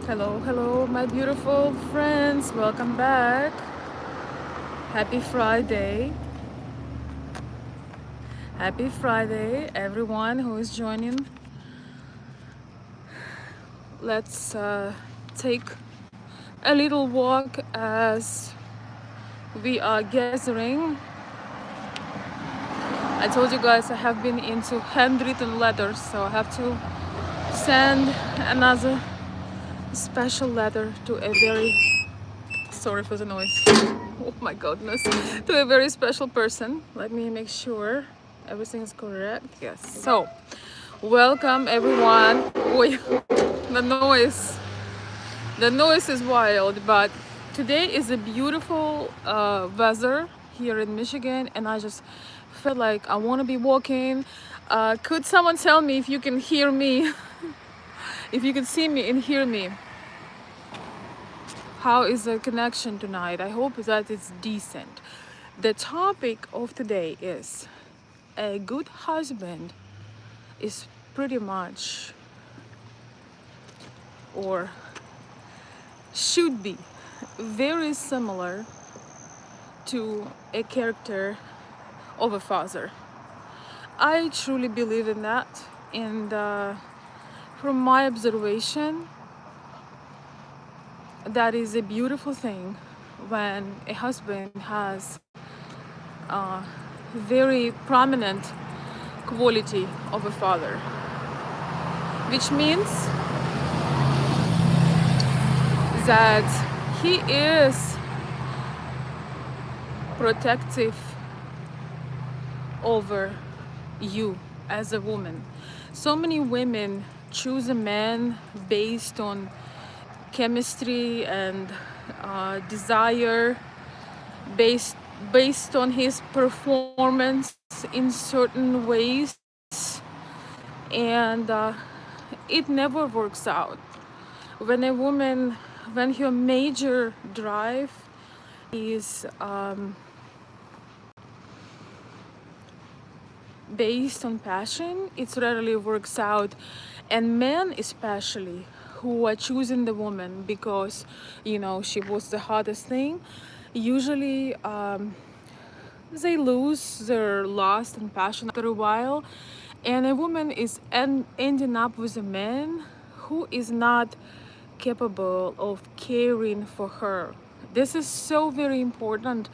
Hello, hello, my beautiful friends. Welcome back. Happy Friday. Happy Friday, everyone who is joining. Let's take a little walk as we are gathering. I told you guys I have been into handwritten letters, so I have to send another special letter to a very, sorry for the noise, oh my goodness, to a very special person. Let me make sure everything is correct. Yes, so welcome everyone. Oi, the noise is wild, but today is a beautiful weather here in Michigan, and I just felt like I want to be walking. Could someone tell me if you can hear me, if you can see me and hear me? How is the connection tonight? I hope that it's decent. The topic of today is a good husband is pretty much, or should be, very similar to a character of a father. I truly believe in that, and from my observation, that is a beautiful thing when a husband has a very prominent quality of a father, which means that he is protective over you as a woman. So many women choose a man based on chemistry and desire, based based on his performance in certain ways, and it never works out. When a woman, when her major drive is based on passion, it rarely works out. And men especially, who are choosing the woman because she was the hottest thing, usually they lose their lust and passion after a while, and a woman is ending up with a man who is not capable of caring for her. This is so very important.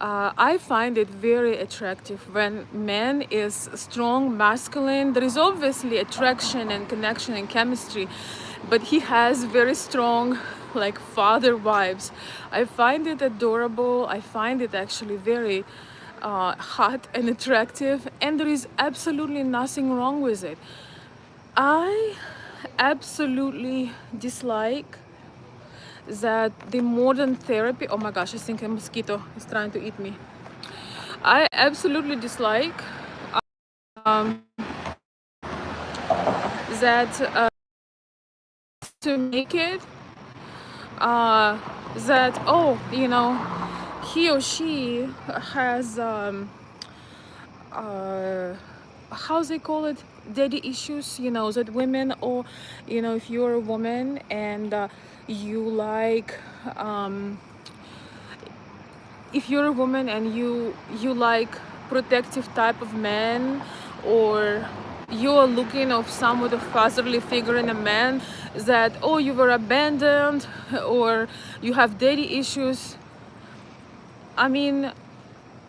I find it very attractive when man is strong, masculine. There is obviously attraction and connection and chemistry, but he has very strong, like, father vibes. I find it adorable. I find it actually very hot and attractive, and there is absolutely nothing wrong with it. I absolutely dislike that the modern therapy, oh my gosh, I think a mosquito is trying to eat me. I absolutely dislike um, that to make it that, oh, he or she has uh, how they call it, daddy issues. That women, or if you're a woman and you like if you're a woman and you like protective type of men, or you're looking of somewhat of fatherly figure in a man, that, oh, you were abandoned, or you have daddy issues. I mean,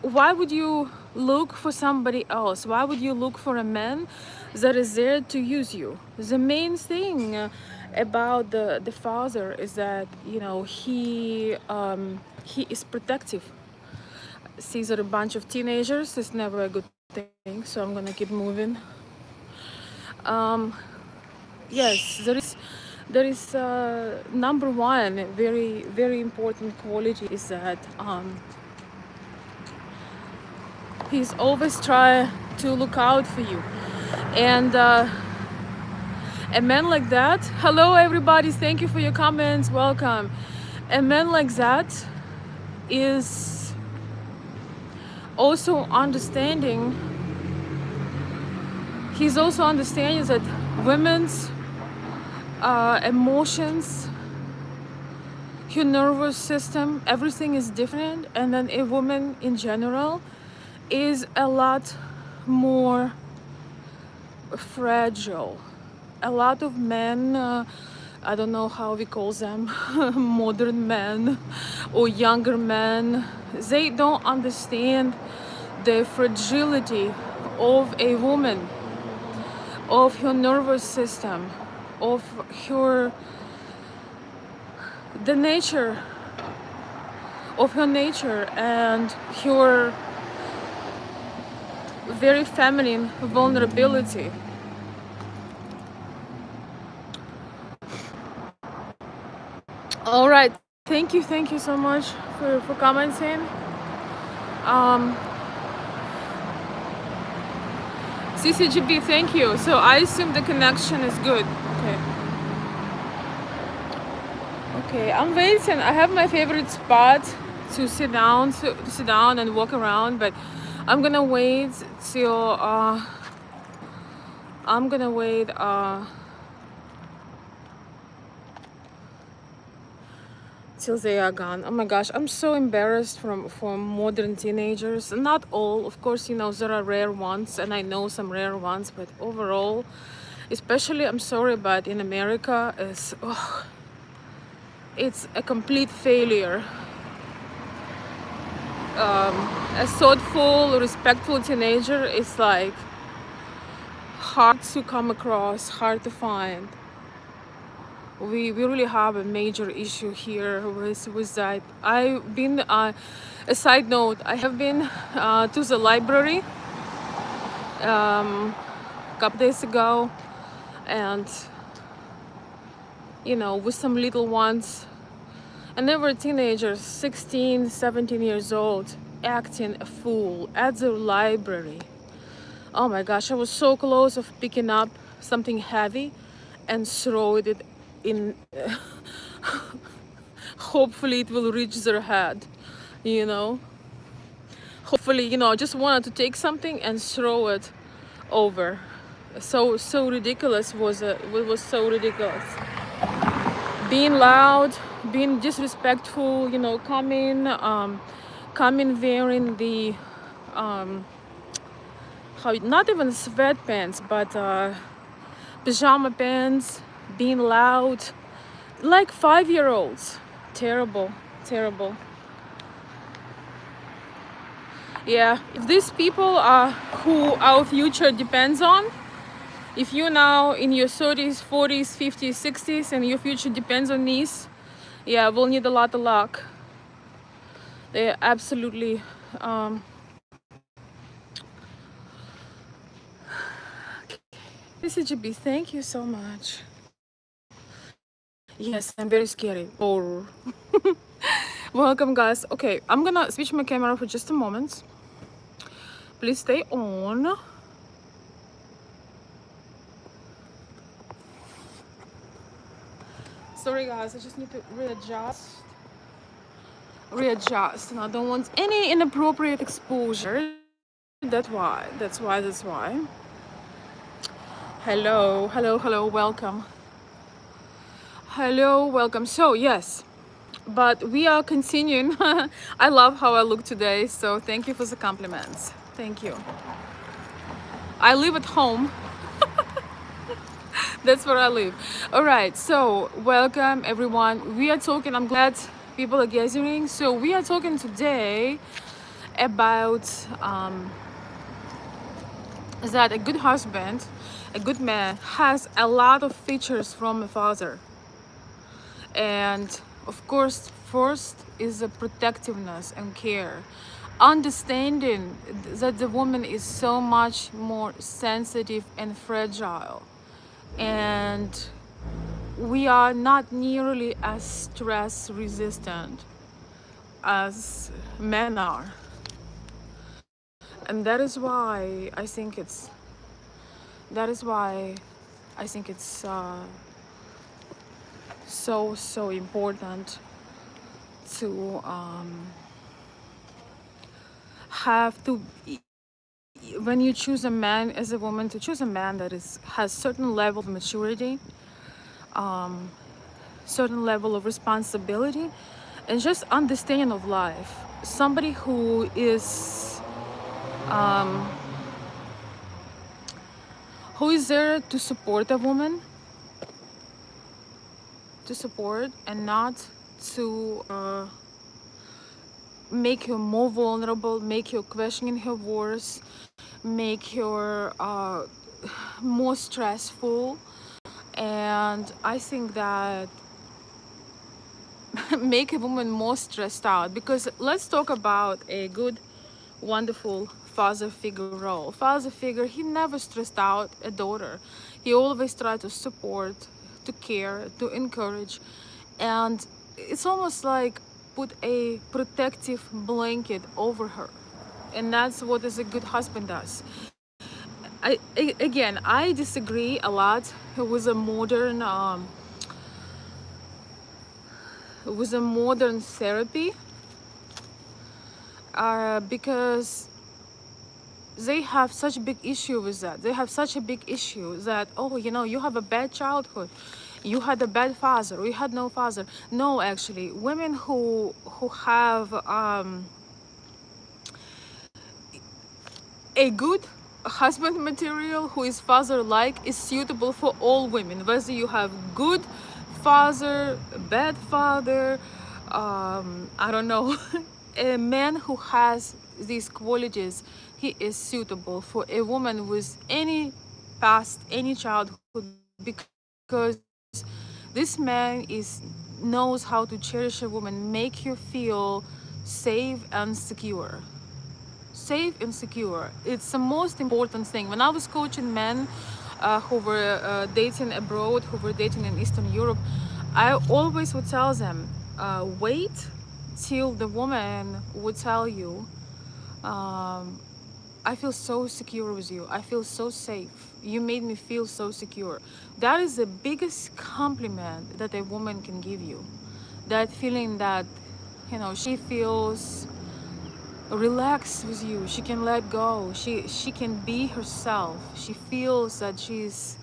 why would you look for somebody else? Why would you look for a man that is there to use you? The main thing about the father is that he is protective. These are a bunch of teenagers. It's never a good thing, so I'm gonna keep moving. um, yes, there is number one very very important quality is that he's always trying to look out for you. And a man like that, hello everybody, thank you for your comments, welcome. A man like that is also understanding, he's also understanding that women's emotions her nervous system, everything is different. And then a woman in general is a lot more fragile. A lot of men, I don't know how we call them, modern men or younger men, they don't understand the fragility of a woman, of her nervous system, of her, the nature of her nature, and her very feminine vulnerability. All right, thank you so much for commenting. um CCGB, thank you. So I assume the connection is good. Okay. Okay, I'm waiting. I have my favorite spot to sit down, to sit down and walk around, but I'm gonna wait till I'm gonna wait till they are gone. Oh my gosh, I'm so embarrassed from modern teenagers. Not all, of course, you know, there are rare ones, and I know some rare ones, but overall, especially, I'm sorry, but in America, it's a complete failure. A thoughtful, respectful teenager is like hard to come across, hard to find. We really have a major issue here with that. I've been, a side note, I have been to the library a couple days ago, and you know, with some little ones, and they were teenagers, 16, 17 years old, acting a fool at the library. Oh my gosh, I was so close of picking up something heavy and throwing it in. Hopefully it will reach their head, you know. Hopefully, you know, I just wanted to take something and throw it over. So ridiculous was it. It was so ridiculous. Being loud, being disrespectful, you know, coming wearing the how, not even sweatpants, but pajama pants, being loud, like 5-year-olds. Terrible, terrible. Yeah, if these people are who our future depends on, if you now in your 30s, 40s, 50s, 60s, and your future depends on these, yeah, we'll need a lot of luck. They're absolutely CCGB, thank you so much. Yes, I'm very scary. Oh. Welcome, guys. Okay, I'm gonna switch my camera for just a moment. Please stay on. Sorry, guys, I just need to readjust, and I don't want any inappropriate exposure. That's why. Hello, welcome. Hello, welcome. So yes, but we are continuing. I love how I look today, so thank you for the compliments. Thank you. I live at home. That's where I live. All right, so welcome everyone. We are talking, I'm glad people are gathering. So we are talking today about that a good husband, a good man, has a lot of features from a father. And of course, first is the protectiveness and care, understanding that the woman is so much more sensitive and fragile, and we are not nearly as stress resistant as men are. And that is why I think it's so important to have to, when you choose a man as a woman, to choose a man that has certain level of maturity, certain level of responsibility and just understanding of life. Somebody who is there to support a woman, to support and not to make her more vulnerable, make her questioning her worth, make her more stressful. And I think that make a woman more stressed out, because let's talk about a good, wonderful father figure role. Father figure, he never stressed out a daughter. He always tried to support, to care, to encourage. And it's almost like put a protective blanket over her. And that's what is a good husband does. Again, I disagree a lot with a modern therapy, because they have such a big issue with that. They have such a big issue that, oh, you have a bad childhood, you had a bad father, or you had no father. No, actually, women who have a good husband material who is father like is suitable for all women, whether you have good father, bad father, I don't know. A man who has these qualities, he is suitable for a woman with any past, any childhood, because this man knows how to cherish a woman, make her feel safe and secure. Safe and secure. It's the most important thing. When I was coaching men who were dating abroad, who were dating in Eastern Europe, I always would tell them, wait till the woman would tell you, um, I feel so secure with you. I feel so safe. You made me feel so secure. That is the biggest compliment that a woman can give you. That feeling that, she feels relax with you, she can let go, she can be herself, she feels that she's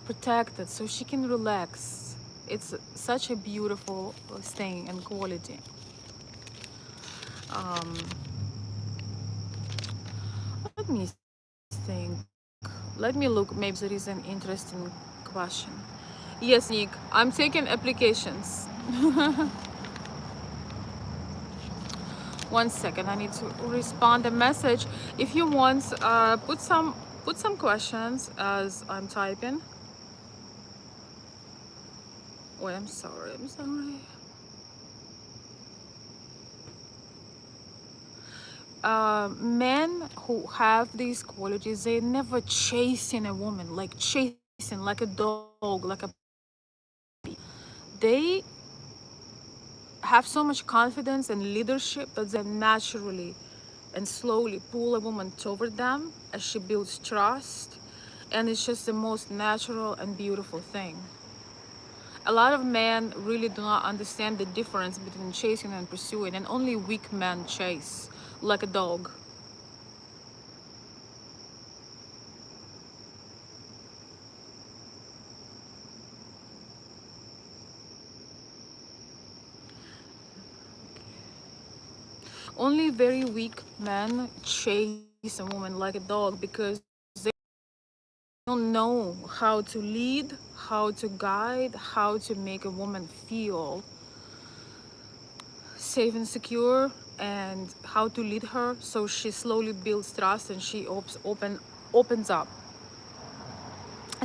protected, so she can relax. It's such a beautiful thing and quality. um Let me think. Let me look, maybe there is an interesting question. Yes, Nick, I'm taking applications. 1 second, I need to respond a message. If you want, put some questions as I'm typing. Wait, I'm sorry. Men who have these qualities, they never chasing a woman, like chasing like a dog, like a puppy. They have so much confidence and leadership that they naturally and slowly pull a woman toward them as she builds trust. And it's just the most natural and beautiful thing. A lot of men really do not understand the difference between chasing and pursuing, and only weak men chase like a dog. Only very weak men chase a woman like a dog because they don't know how to lead, how to guide, how to make a woman feel safe and secure, and how to lead her so she slowly builds trust and she opens up.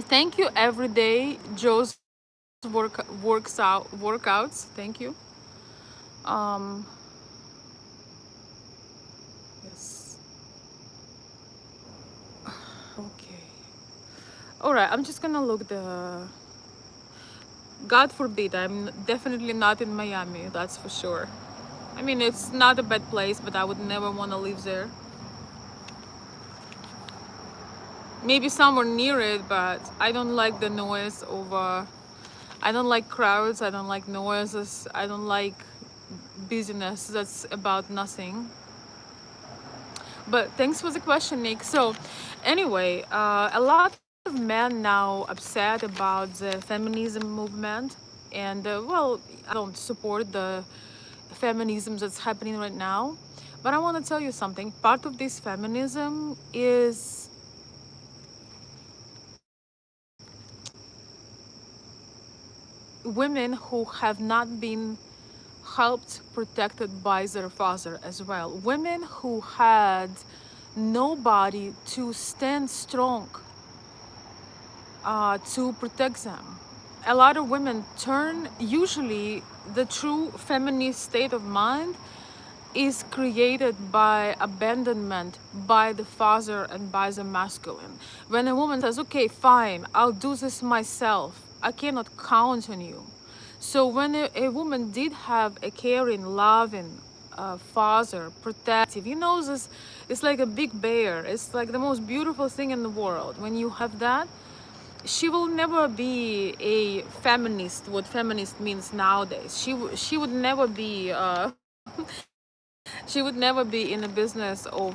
Thank you every day, Joe's workouts. Thank you. Um, yes. Okay. All right. I'm just gonna look the. God forbid, I'm definitely not in Miami. That's for sure. I mean, it's not a bad place, but I would never want to live there. Maybe somewhere near it, but I don't like the noise over. I don't like crowds. I don't like noises. I don't like busyness. That's about nothing. But thanks for the question, Nick. So, anyway, a lot of men now upset about the feminism movement. And well, I don't support the feminism that's happening right now, but I want to tell you something. Part of this feminism is women who have not been helped, protected by their father as well. Women who had nobody to stand strong to protect them. A lot of women turn, usually, the true feminist state of mind is created by abandonment by the father and by the masculine. When a woman says, okay, fine, I'll do this myself, I cannot count on you. So when a woman did have a caring, loving father, protective, this, it's like a big bear. It's like the most beautiful thing in the world. When you have that, she will never be a feminist, what feminist means nowadays. She would never be she would never be in the business of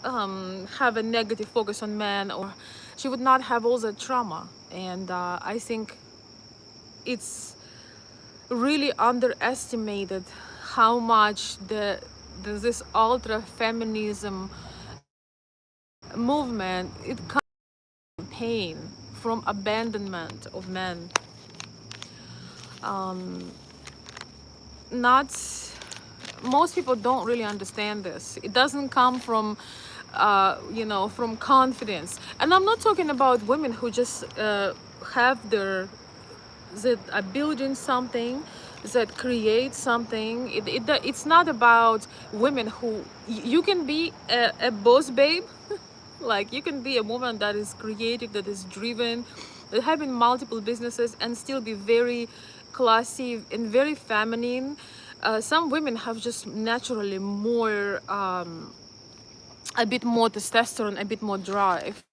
have a negative focus on men, or she would not have all the trauma. And I think it's really underestimated how much this ultra feminism movement, it comes from pain, from abandonment of men. Not Most people don't really understand this. It doesn't come from from confidence. And I'm not talking about women who just have their that are building something, that create something. It's not about women who you can be a boss babe. Like, you can be a woman that is creative, that is driven, that having multiple businesses and still be very classy and very feminine. Some women have just naturally more a bit more testosterone, a bit more drive,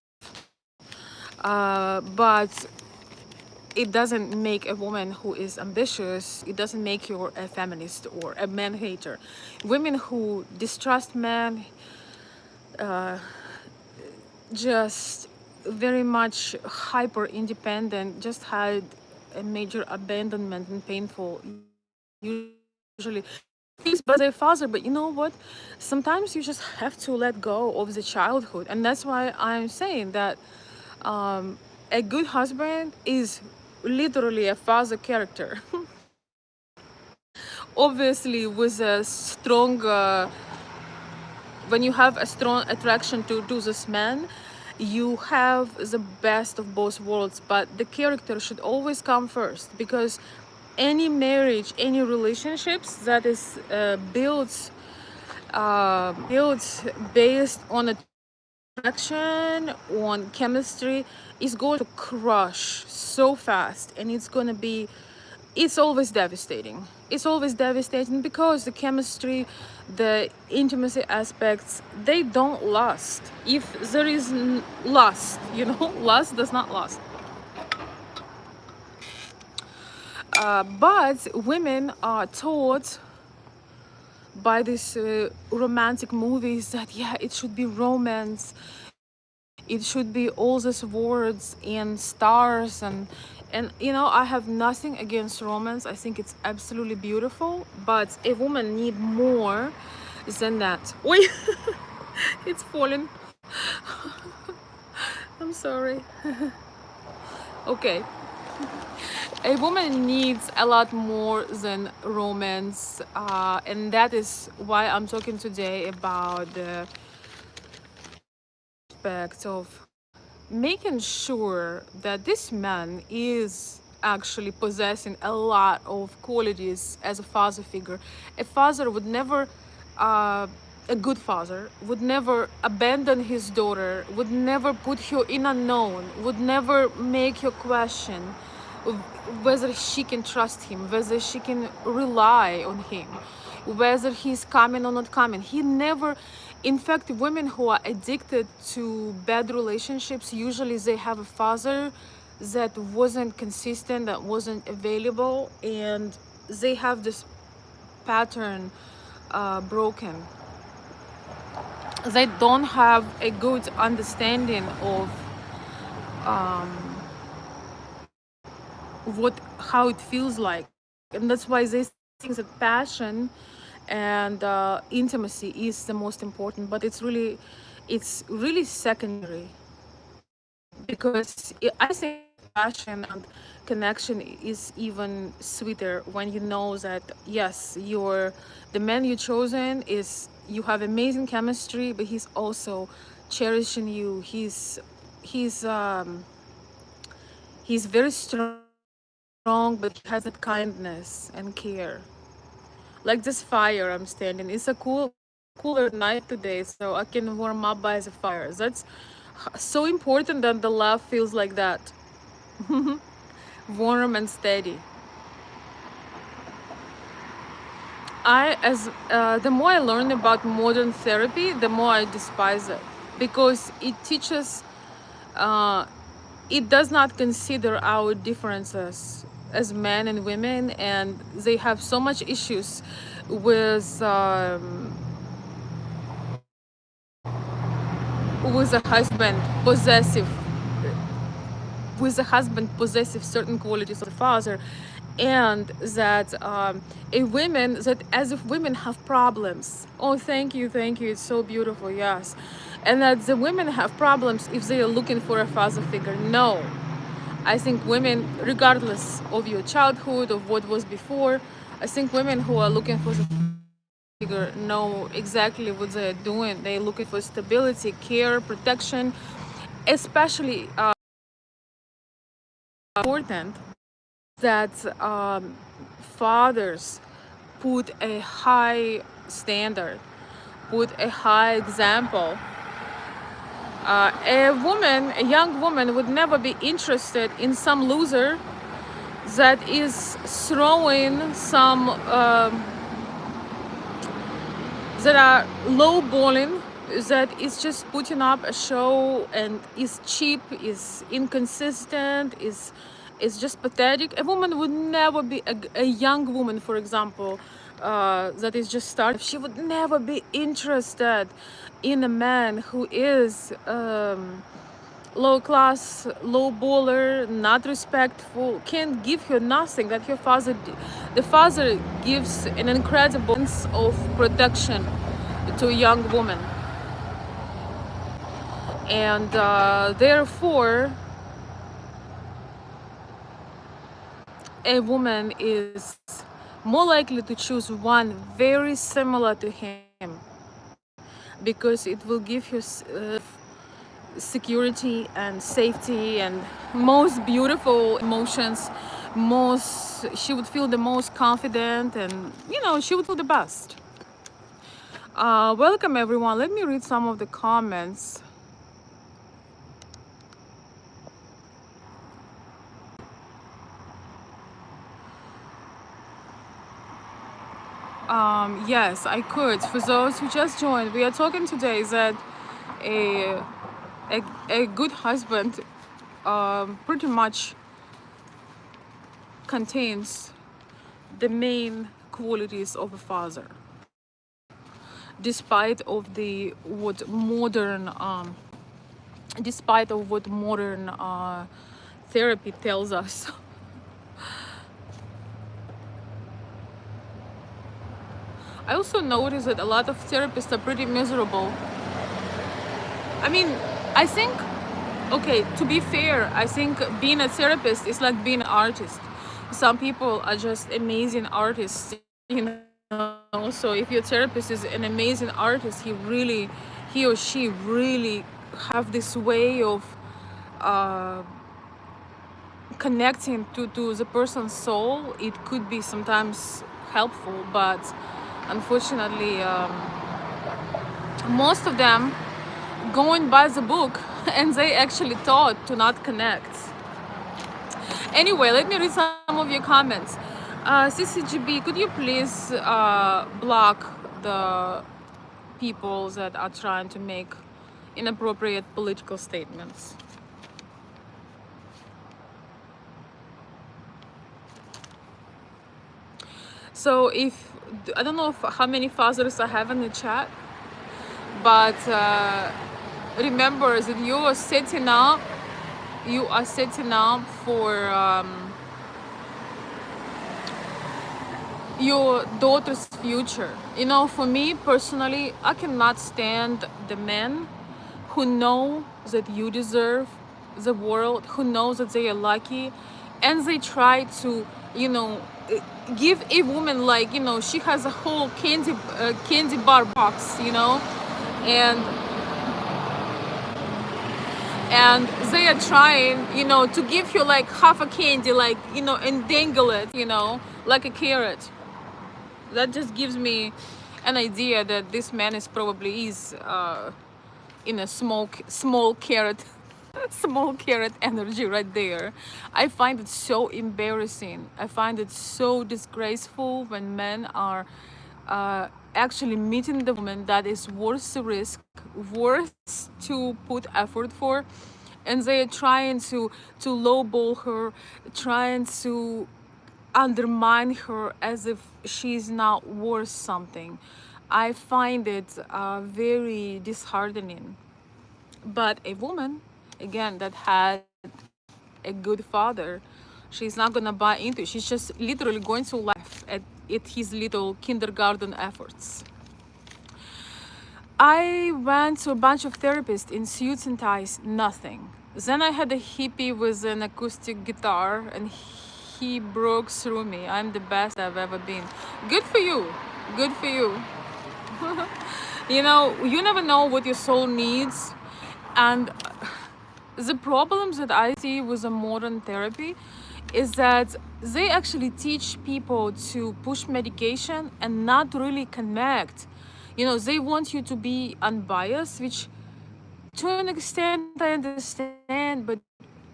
but it doesn't make a woman who is ambitious, it doesn't make you a feminist or a man hater. Women who distrust men, just very much hyper independent, just had a major abandonment and painful, usually raised by their father. But you know what, sometimes you just have to let go of the childhood. And that's why I'm saying that a good husband is literally a father character. Obviously, with a strong when you have a strong attraction to this man, you have the best of both worlds. But the character should always come first, because any marriage, any relationships that is built based on attraction, on chemistry, is going to crush so fast. And it's always devastating. It's always devastating because the chemistry, the intimacy aspects, they don't last. If there is lust, lust does not last. But women are taught by these romantic movies that, yeah, it should be romance, it should be all these words and stars, and I have nothing against romance. I think it's absolutely beautiful, but a woman need more than that. Wait, it's falling. I'm sorry. Okay, a woman needs a lot more than romance, and that is why I'm talking today about the aspect of making sure that this man is actually possessing a lot of qualities as a father figure. A father would never, a good father would never abandon his daughter, would never put her in unknown, would never make her question whether she can trust him, whether she can rely on him, whether he's coming or not coming. He never, in fact, women who are addicted to bad relationships, usually they have a father that wasn't consistent, that wasn't available, and they have this pattern broken. They don't have a good understanding of how it feels like. And that's why they think that passion and intimacy is the most important, but it's really secondary, because I think passion and connection is even sweeter when you know that yes, the man you chosen is, you have amazing chemistry, but he's also cherishing you. He's he's very strong, but he has that kindness and care. Like this fire I'm standing, it's a cooler night today, so I can warm up by the fire. That's so important that the love feels like that, warm and steady. The more I learn about modern therapy, the more I despise it, because it teaches, uh, it does not consider our differences as men and women, and they have so much issues with with a husband possessive certain qualities of the father, and that a women, that as if women have problems. Oh, thank you, it's so beautiful, yes. And that the women have problems if they are looking for a father figure. No, I think women, regardless of your childhood, of what was before, I think women who are looking for the figure know exactly what they're doing. They're looking for stability, care, protection, especially important that fathers put a high standard, put a high example. A young woman would never be interested in some loser that is throwing some that are lowballing, that is just putting up a show and is cheap, is inconsistent, is just pathetic. A woman would never be a young woman, for example, that is just starting. She would never be interested in a man who is low class, low baller, not respectful, can't give her nothing that her father the father gives an incredible sense of protection to a young woman. And therefore a woman is more likely to choose one very similar to him, because it will give her security and safety and most beautiful emotions. Most She would feel the most confident, and she would feel the best. Welcome everyone, let me read some of the comments. Yes, I could. For those who just joined, we are talking today that a a good husband pretty much contains the main qualities of a father, despite of the what modern therapy tells us. I also noticed that a lot of therapists are pretty miserable. I mean, I think, okay, to be fair, I think being a therapist is like being an artist. Some people are just amazing artists, you know. So if your therapist is an amazing artist, he or she really have this way of uh, connecting to the person's soul. It could be sometimes helpful, but unfortunately, most of them going by the book and they actually taught to not connect. Anyway, let me read some of your comments. CCGB, could you please block the people that are trying to make inappropriate political statements? So if I don't know how many fathers I have in the chat, but remember that you are setting up for your daughter's future. You know, for me personally, I cannot stand the men who know that you deserve the world, who knows that they are lucky, and they try to, you know, give a woman, like, you know, she has a whole candy bar box, you know, and they are trying, you know, to give you like half a candy, like, you know, and dangle it, you know, like a carrot. That just gives me an idea that this man is probably in a small carrot small carrot energy right there. I find it so embarrassing. I find it so disgraceful when men are actually meeting the woman that is worth the risk, worth to put effort for, and they are trying to lowball her, trying to undermine her as if she's not worth something. I find it very disheartening. But a woman, again, that had a good father, she's not gonna buy into it. She's just literally going to laugh at his little kindergarten efforts. I went to a bunch of therapists in suits and ties, nothing. Then I had a hippie with an acoustic guitar, and he broke through me. I'm the best I've ever been. Good for you. Good for you. You know, you never know what your soul needs. And the problems that I see with the modern therapy is that they actually teach people to push medication and not really connect. You know, they want you to be unbiased, which to an extent I understand, but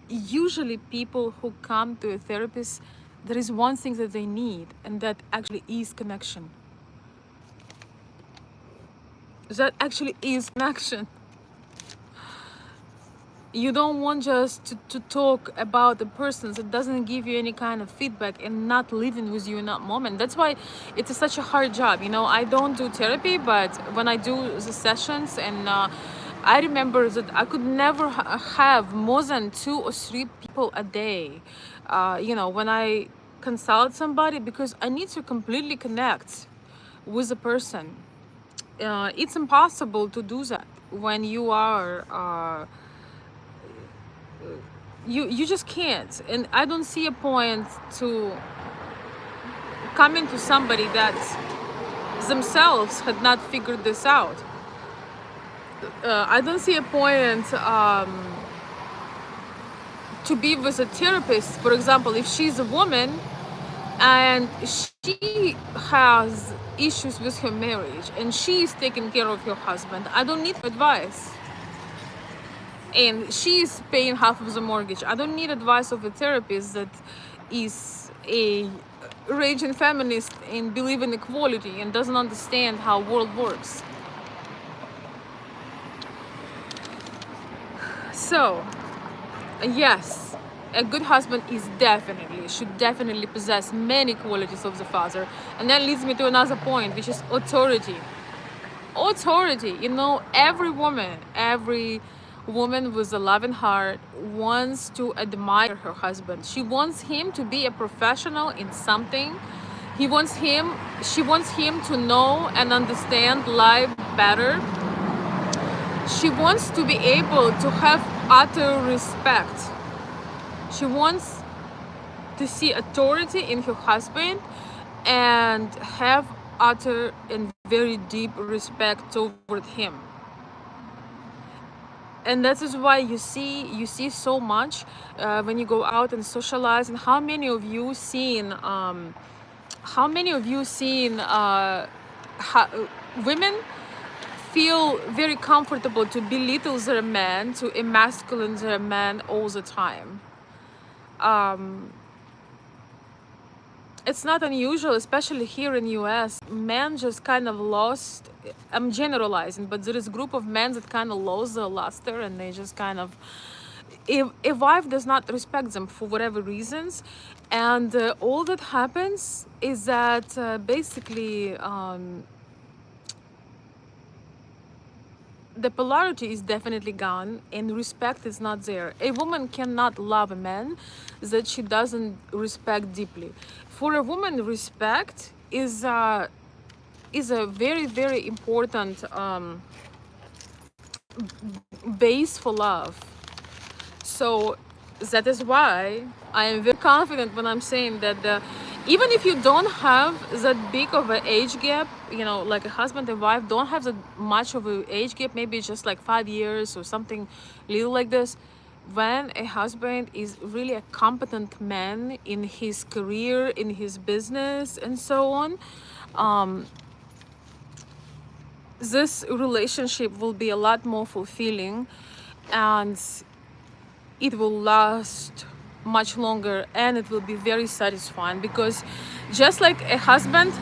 usually people who come to a therapist, there is one thing that they need, and that actually is connection. That actually is connection. You don't want just to talk about the person that doesn't give you any kind of feedback and not living with you in that moment. That's why it's such a hard job. You know, I don't do therapy, but when I do the sessions, and I remember that I could never have more than 2 or 3 people a day, you know, when I consult somebody, because I need to completely connect with the person. It's impossible to do that when you are you just can't. And I don't see a point to coming to somebody that themselves had not figured this out. I don't see a point to be with a therapist, for example, if she's a woman and she has issues with her marriage and she's taking care of her husband. I don't need advice, and she's paying half of the mortgage. I don't need advice of a therapist that is a raging feminist and believe in equality and doesn't understand how world works. So yes, a good husband should definitely possess many qualities of the father. And that leads me to another point, which is authority. You know, every woman with a loving heart wants to admire her husband. She wants him to be a professional in something. She wants him to know and understand life better. She wants to be able to have utter respect. She wants to see authority in her husband and have utter and very deep respect toward him. And that is why you see so much when you go out and socialize. And how many of you seen women feel very comfortable to belittle their man, to emasculate their man all the time. It's not unusual, especially here in US. Men just kind of lost, I'm generalizing, but there is a group of men that kind of lost their luster, and they just kind of, if a wife does not respect them for whatever reasons, and all that happens is that basically the polarity is definitely gone and respect is not there. A woman cannot love a man that she doesn't respect deeply. For a woman, respect is uh, is a very, very important base for love. So that is why I am very confident when I'm saying that even if you don't have that big of an age gap, you know, like a husband and wife don't have that much of an age gap, maybe just like 5 years or something little like this. When a husband is really a competent man in his career, in his business, and so on, this relationship will be a lot more fulfilling, and it will last much longer, and it will be very satisfying, because just like a husband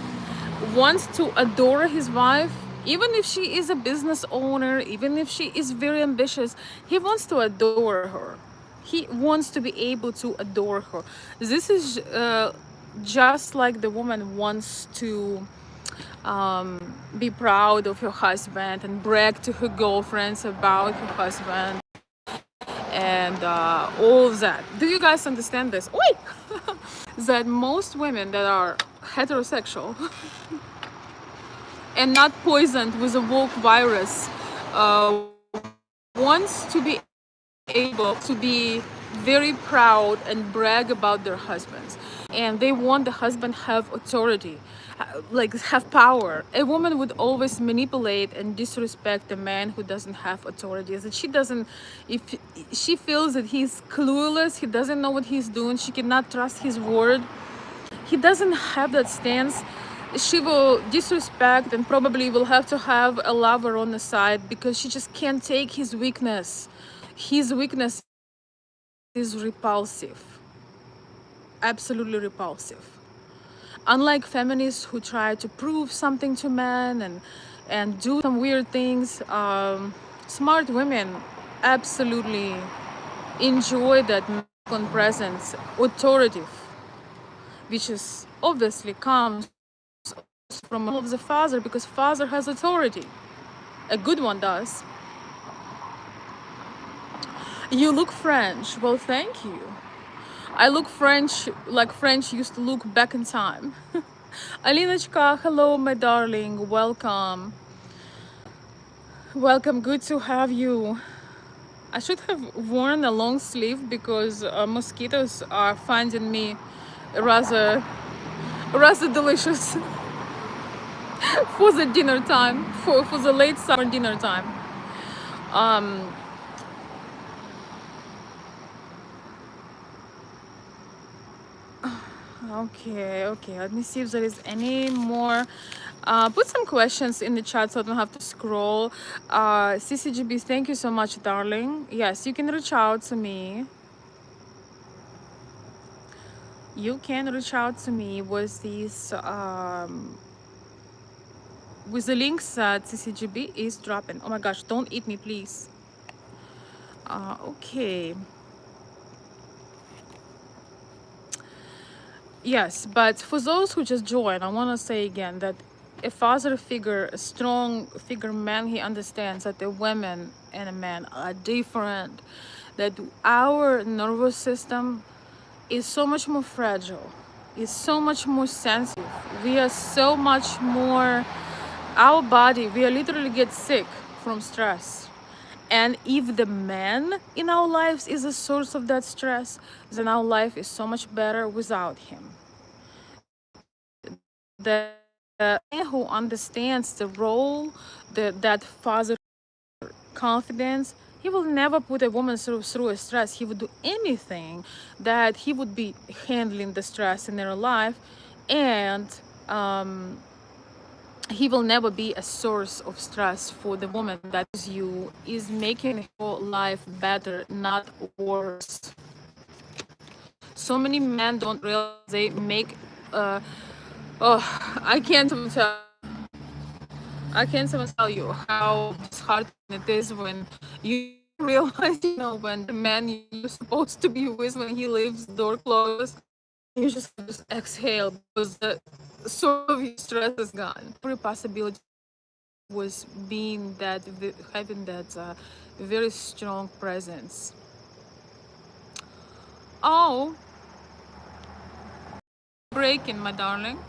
wants to adore his wife, even if she is a business owner, even if she is very ambitious, he wants to adore her. He wants to be able to adore her. This is just like the woman wants to be proud of her husband and brag to her girlfriends about her husband, and all of that. Do you guys understand this? Wait! That most women that are heterosexual and not poisoned with a woke virus wants to be able to be very proud and brag about their husbands, and they want the husband have authority, like have power. A woman would always manipulate and disrespect a man who doesn't have authority. That she doesn't, if she feels that he's clueless, he doesn't know what he's doing, she cannot trust his word, he doesn't have that stance, she will disrespect and probably will have to have a lover on the side, because she just can't take his weakness. His weakness is repulsive, absolutely repulsive. Unlike feminists who try to prove something to men and do some weird things, smart women absolutely enjoy that masculine presence, authoritative, which is obviously comes from of the father, because father has authority. A good one does. You look French. Well, thank you. I look French like French used to look back in time. Alinочка, hello, my darling. Welcome. Welcome. Good to have you. I should have worn a long sleeve because mosquitoes are finding me rather, rather delicious for the dinner time, for the late summer dinner time. Um, Okay, okay. Let me see if there is any more. Put some questions in the chat so I don't have to scroll. CCGB, thank you so much, darling. Yes, you can reach out to me. You can reach out to me with these, with the links that CCGB is dropping. Oh my gosh, don't eat me, please. Okay. Yes, but for those who just joined, I want to say again that a father figure, a strong figure man, he understands that a woman and a man are different, that our nervous system is so much more fragile, is so much more sensitive. We are so much more, our body, we are literally get sick from stress. And if the man in our lives is a source of that stress, then our life is so much better without him. The man who understands the role that father confidence, he will never put a woman through a stress. He would do anything that he would be handling the stress in their life, and he will never be a source of stress for the woman that is you, is making her life better, not worse. So many men don't realize they make oh, I can't even tell you how disheartening it is when you realize, you know, when the man you're supposed to be with, when he leaves, the door closes, you just exhale because the sort of your stress is gone. Every possibility was being that, having that very strong presence. Oh, breaking, my darling.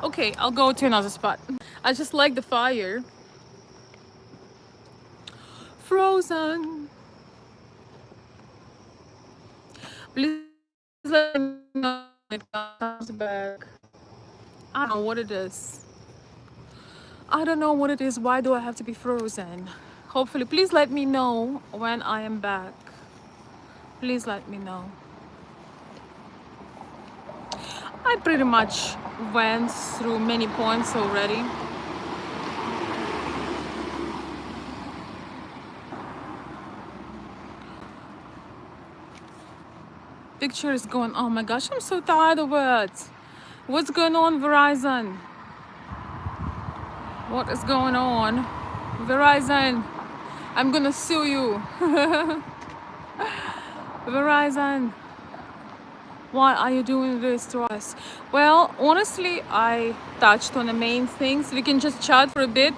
Okay, I'll go to another spot. I just like the fire. Frozen. Please let me know when it comes back. I don't know what it is. I don't know what it is. Why do I have to be frozen? Hopefully, please let me know when I am back. Please let me know. I pretty much went through many points already. Picture is going, oh my gosh, I'm so tired of it. What's going on, Verizon? What is going on? Verizon, I'm gonna sue you. Verizon, why are you doing this to us? Well, honestly, I touched on the main things. We can just chat for a bit.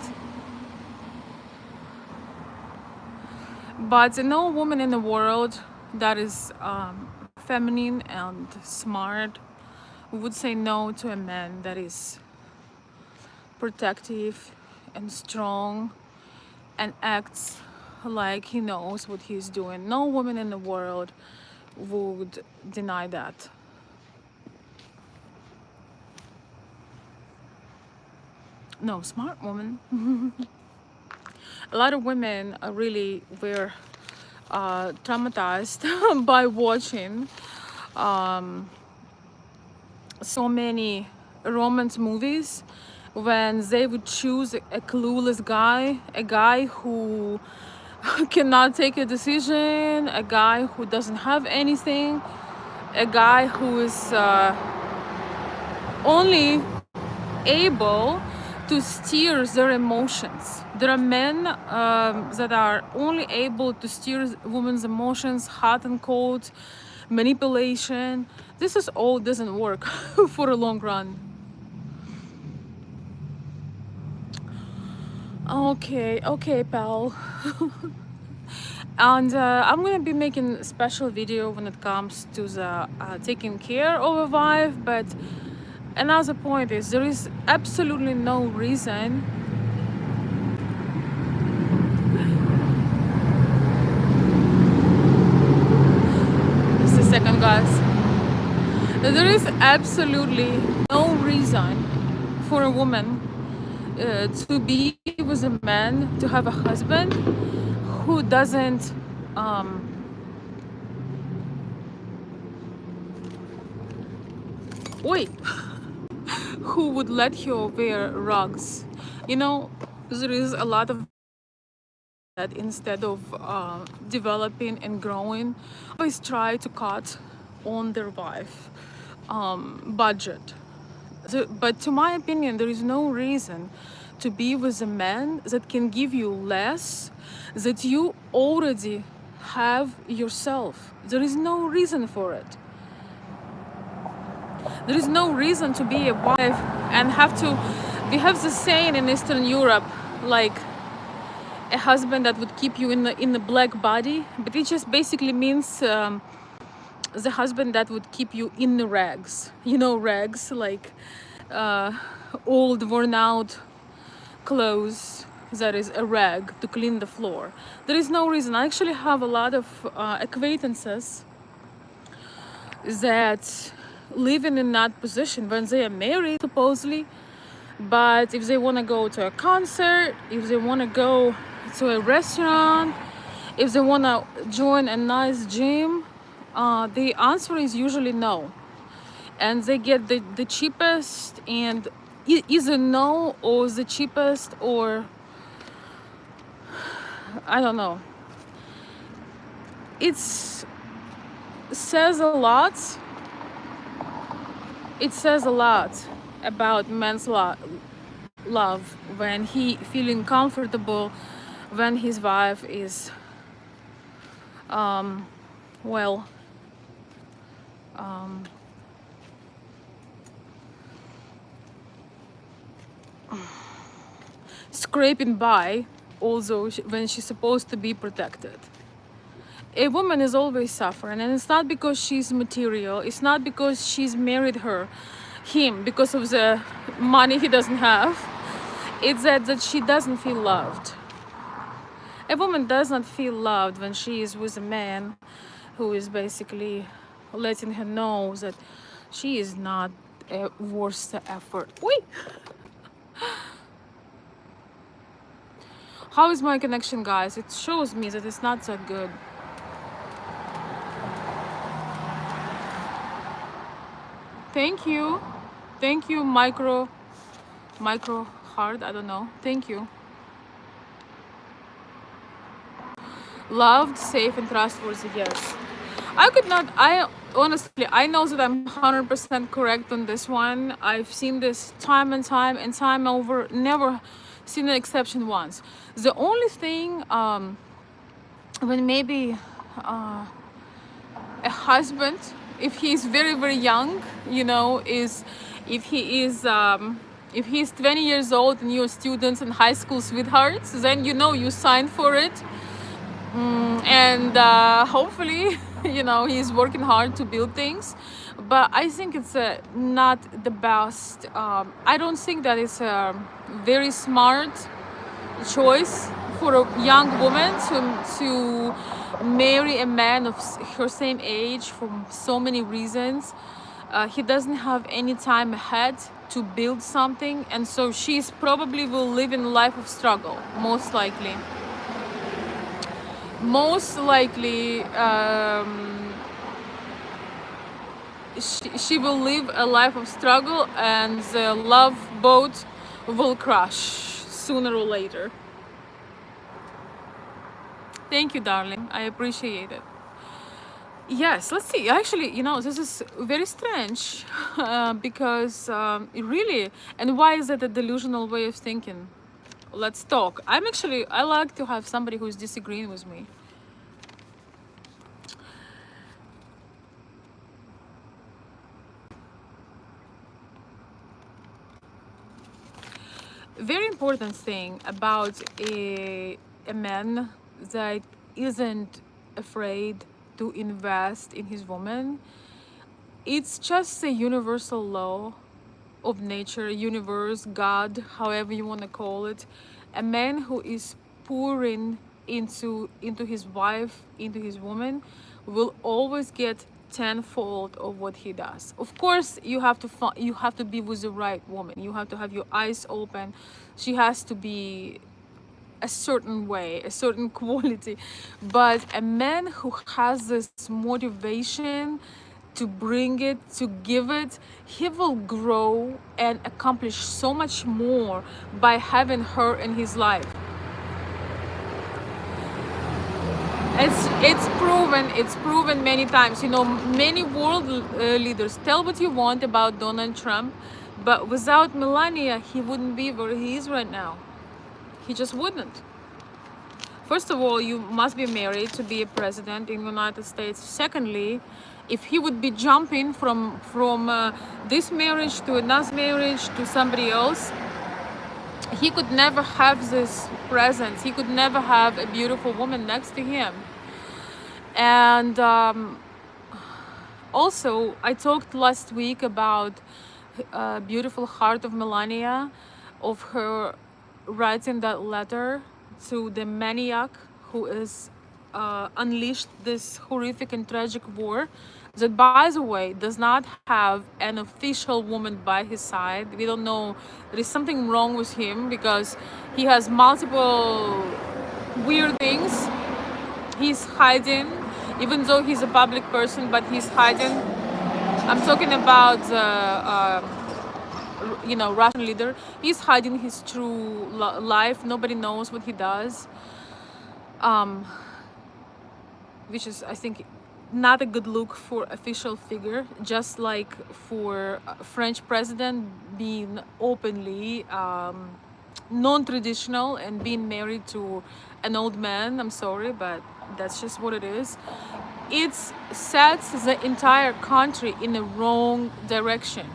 But no woman in the world that is feminine and smart would say no to a man that is protective and strong and acts like he knows what he's doing. No woman in the world would deny that. No, smart woman. A lot of women really were traumatized by watching so many romance movies when they would choose a clueless guy, a guy who cannot take a decision, a guy who doesn't have anything, a guy who is only able to steer their emotions. There are men that are only able to steer women's emotions, hot and cold, manipulation. This is all doesn't work for a long run. Okay, pal. And I'm gonna be making a special video when it comes to the taking care of a wife. But another point is there is absolutely no reason just a second, guys. There is absolutely no reason for a woman to be with a man, to have a husband who doesn't wait, who would let you wear rugs. You know, there is a lot of that instead of developing and growing, always try to cut on their wife budget. But to my opinion, there is no reason to be with a man that can give you less that you already have yourself. There is no reason for it. There is no reason to be a wife and have to. We have the saying in Eastern Europe, like a husband that would keep you in the black body, but it just basically means the husband that would keep you in the rags. You know, rags like old, worn out clothes. That is a rag to clean the floor. There is no reason. I actually have a lot of acquaintances that living in that position when they are married supposedly, but if they want to go to a concert, if they want to go to a restaurant, if they want to join a nice gym, the answer is usually no. And they get the cheapest, and either no or the cheapest, or I don't know. It says a lot. It says a lot about men's love when he feeling comfortable when his wife is well scraping by, although when she's supposed to be protected. A woman is always suffering, and it's not because she's material, it's not because she's married her. him because of the money he doesn't have. It's that she doesn't feel loved. A woman does not feel loved when she is with a man who is basically letting her know that she is not worth the effort. Wait. How is my connection, guys? It shows me that it's not that good. Thank you, micro heart. I don't know. Thank you. Loved, safe, and trustworthy. Yes. I could not. I honestly, I know that I'm 100% correct on this one. I've seen this time and time over. Never seen an exception once. The only thing, when maybe a husband, if he's very young, you know, is if he is if he's 20 years old and you're students and high school sweethearts, then you know you signed for it. And hopefully you know he's working hard to build things, but I think it's not the best. I don't think that it's a very smart choice for a young woman to marry a man of her same age for so many reasons. He doesn't have any time ahead to build something, and so she's probably will live in a life of struggle, most likely. Most likely, she will live a life of struggle, and the love boat will crash sooner or later. Thank you, darling. I appreciate it. Yes, let's see. Actually, you know, this is very strange because really, and why is it a delusional way of thinking? Let's talk. I like to have somebody who's disagreeing with me. Very important thing about a man that isn't afraid to invest in his woman. It's just a universal law of nature, universe, God, however you want to call it. A man who is pouring into his wife, into his woman, will always get tenfold of what he does. Of course, you have to be with the right woman. You have to have your eyes open. She has to be a certain way, a certain quality. But a man who has this motivation to bring it, to give it, he will grow and accomplish so much more by having her in his life. It's proven many times. You know, many world leaders tell what you want about Donald Trump, but without Melania, he wouldn't be where he is right now. He just wouldn't. First of all, you must be married to be a president in the United States. Secondly, if he would be jumping from this marriage to another marriage to somebody else, he could never have this presence. He could never have a beautiful woman next to him. And also, I talked last week about beautiful heart of Melania, of her writing that letter to the maniac who is unleashed this horrific and tragic war that, by the way, does not have an official woman by his side. We don't know. There is something wrong with him because he has multiple weird things. He's hiding, even though he's a public person, but he's hiding. I'm talking about you know, Russian leader. He's hiding his true life. Nobody knows what he does, which is, I think, not a good look for official figure. Just like for French president being openly non-traditional and being married to an old man. I'm sorry, but that's just what it is. It sets the entire country in the wrong direction.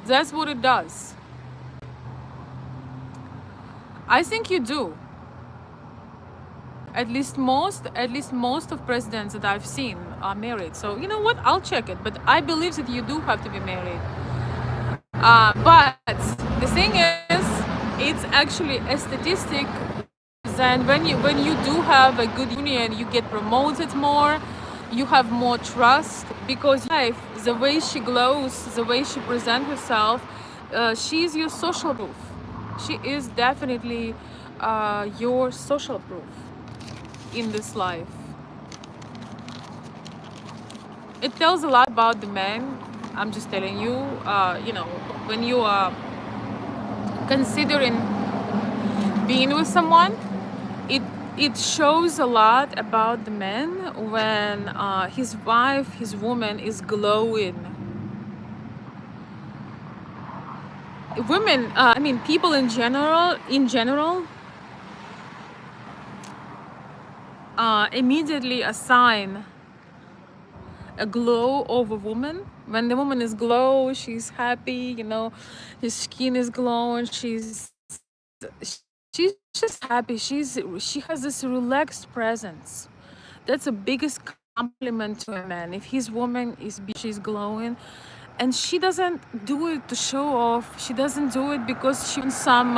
That's what it does. I think you do. At least most of presidents that I've seen are married. So you know what? I'll check it. But I believe that you do have to be married. But the thing is, it's actually a statistic. And when you do have a good union, you get promoted more, you have more trust, because life, the way she glows, the way she presents herself, she's your social proof. She is definitely your social proof in this life. It tells a lot about the man. I'm just telling you, when you are considering being with someone, it it shows a lot about the man when his wife, his woman is glowing. Women, I mean, people in general, immediately assign a glow of a woman. When the woman is glow, she's happy, his skin is glowing, she's just happy. She has this relaxed presence. That's the biggest compliment to a man. If his woman is she's glowing, and she doesn't do it to show off. She doesn't do it because she wants some,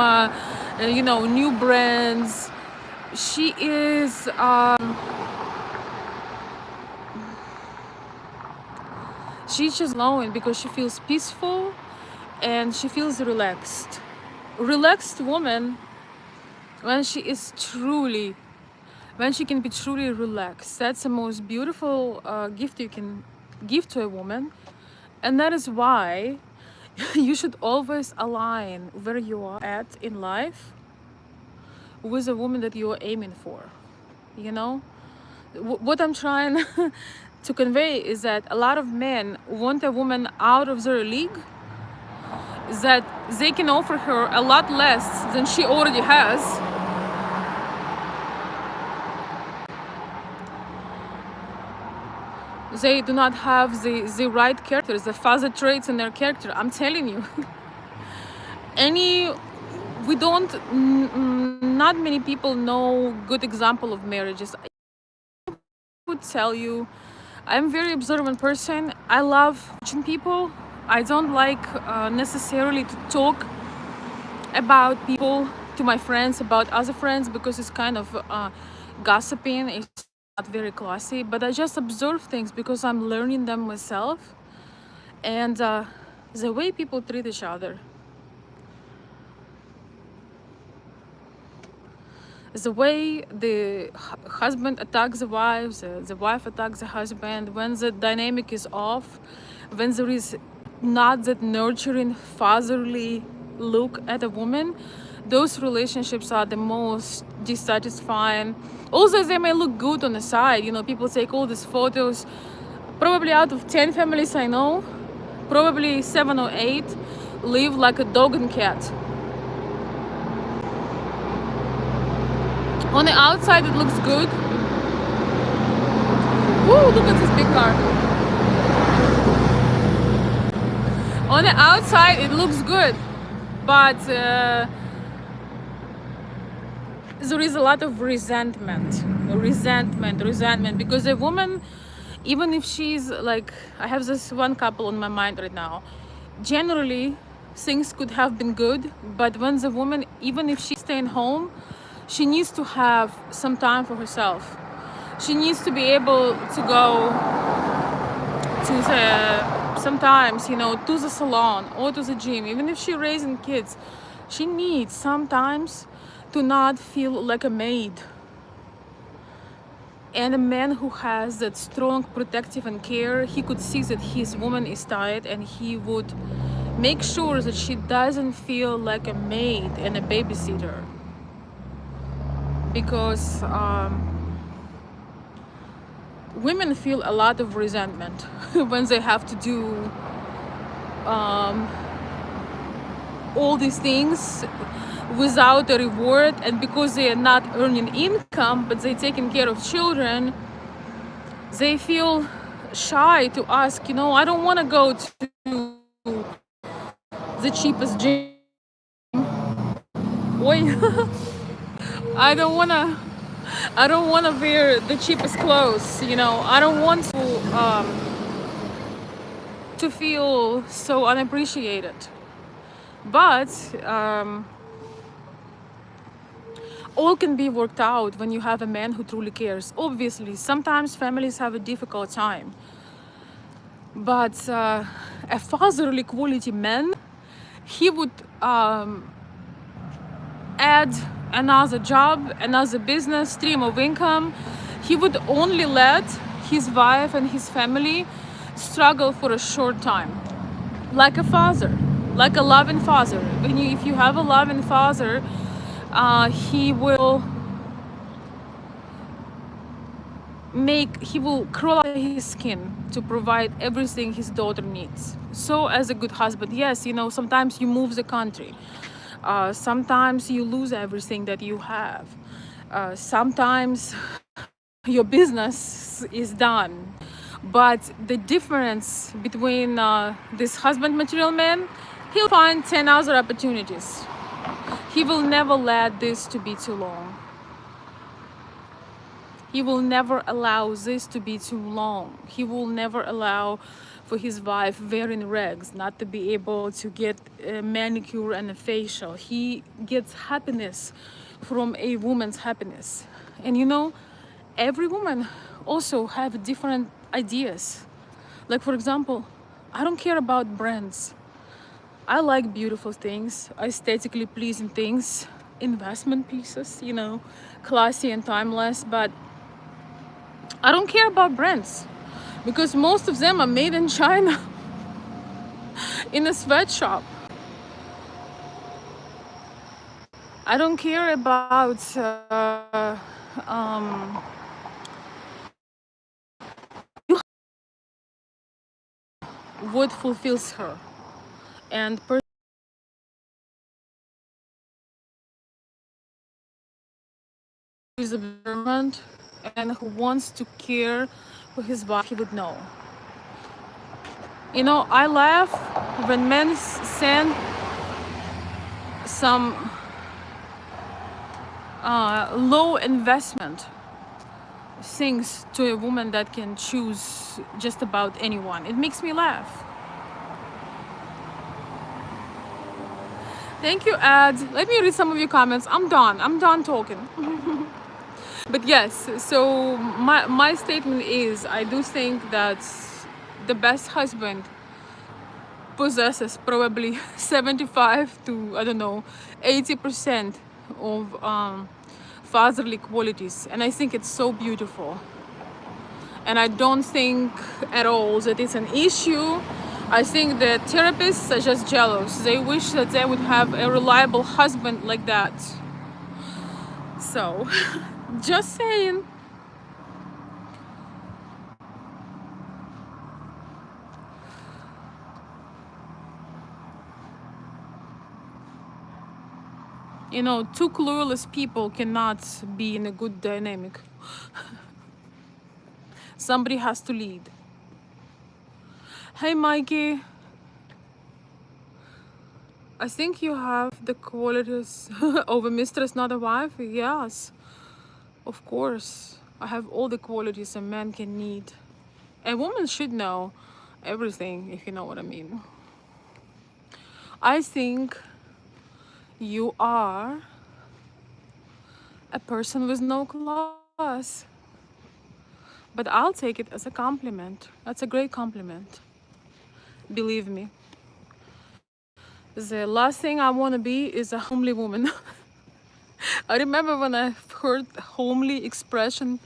new brands. She is. She's just glowing because she feels peaceful, and she feels relaxed. Relaxed woman, when she is truly, when she can be truly relaxed, that's the most beautiful gift you can give to a woman. And that is why you should always align where you are at in life with a woman that you are aiming for. You know, what I'm trying to convey is that a lot of men want a woman out of their league, that they can offer her a lot less than she already has. They do not have the right characters, the father traits in their character. I'm telling you. any we don't Not many people know good example of marriages. I would tell you, I'm a very observant person. I love watching people. I don't like necessarily to talk about people to my friends, about other friends, because it's kind of gossiping. It's not very classy, but I just observe things because I'm learning them myself. And the way people treat each other, the way the husband attacks the wife, the wife attacks the husband, when the dynamic is off, when there is not that nurturing fatherly look at a woman, those relationships are the most dissatisfying. Also, they may look good on the side, people take all these photos. Probably out of 10 families I know, probably 7 or 8 live like a dog and cat. On the outside it looks good. Woo, look at this big car. On the outside it looks good, but there is a lot of resentment, because a woman, even if she's like, I have this one couple on my mind right now, generally things could have been good, but when the woman, even if she's staying home, she needs to have some time for herself. She needs to be able to go to the, sometimes, to the salon or to the gym. Even if she's raising kids, she needs sometimes to not feel like a maid. And a man who has that strong protective and care, he could see that his woman is tired, and he would make sure that she doesn't feel like a maid and a babysitter. Because women feel a lot of resentment when they have to do all these things without a reward, and because they are not earning income but they're taking care of children, they feel shy to ask, I don't want to go to the cheapest gym. I don't want to wear the cheapest clothes. I don't want to feel so unappreciated. But all can be worked out when you have a man who truly cares. Obviously, sometimes families have a difficult time, but a fatherly quality man, he would add another job, another business stream of income. He would only let his wife and his family struggle for a short time, like a father, like a loving father. If you have a loving father, he will crawl out of his skin to provide everything his daughter needs. So as a good husband, yes, sometimes you move the country, sometimes you lose everything that you have, sometimes your business is done. But the difference between this husband material man, he'll find 10 other opportunities. He will never let this to be too long. He will never allow this to be too long. He will never allow for his wife wearing rags, not to be able to get a manicure and a facial. He gets happiness from a woman's happiness. And every woman also have different ideas. Like, for example, I don't care about brands. I like beautiful things, aesthetically pleasing things, investment pieces, classy and timeless, but I don't care about brands because most of them are made in China in a sweatshop. I don't care about what fulfills her and is observant and who wants to care for his wife, he would know. I laugh when men send some low investment things to a woman that can choose just about anyone. It makes me laugh. Thank you, Ad. Let me read some of your comments. I'm done talking. But yes, so my statement is, I do think that the best husband possesses probably 75 to, I don't know, 80% of fatherly qualities. And I think it's so beautiful. And I don't think at all that it's an issue. I think that therapists are just jealous. They wish that they would have a reliable husband like that. So, just saying. Two clueless people cannot be in a good dynamic. Somebody has to lead. Hey, Mikey. I think you have the qualities of a mistress, not a wife. Yes, of course. I have all the qualities a man can need. A woman should know everything, if you know what I mean. I think you are a person with no class. But I'll take it as a compliment. That's a great compliment. Believe me. The last thing I want to be is a homely woman. I remember when I heard homely expression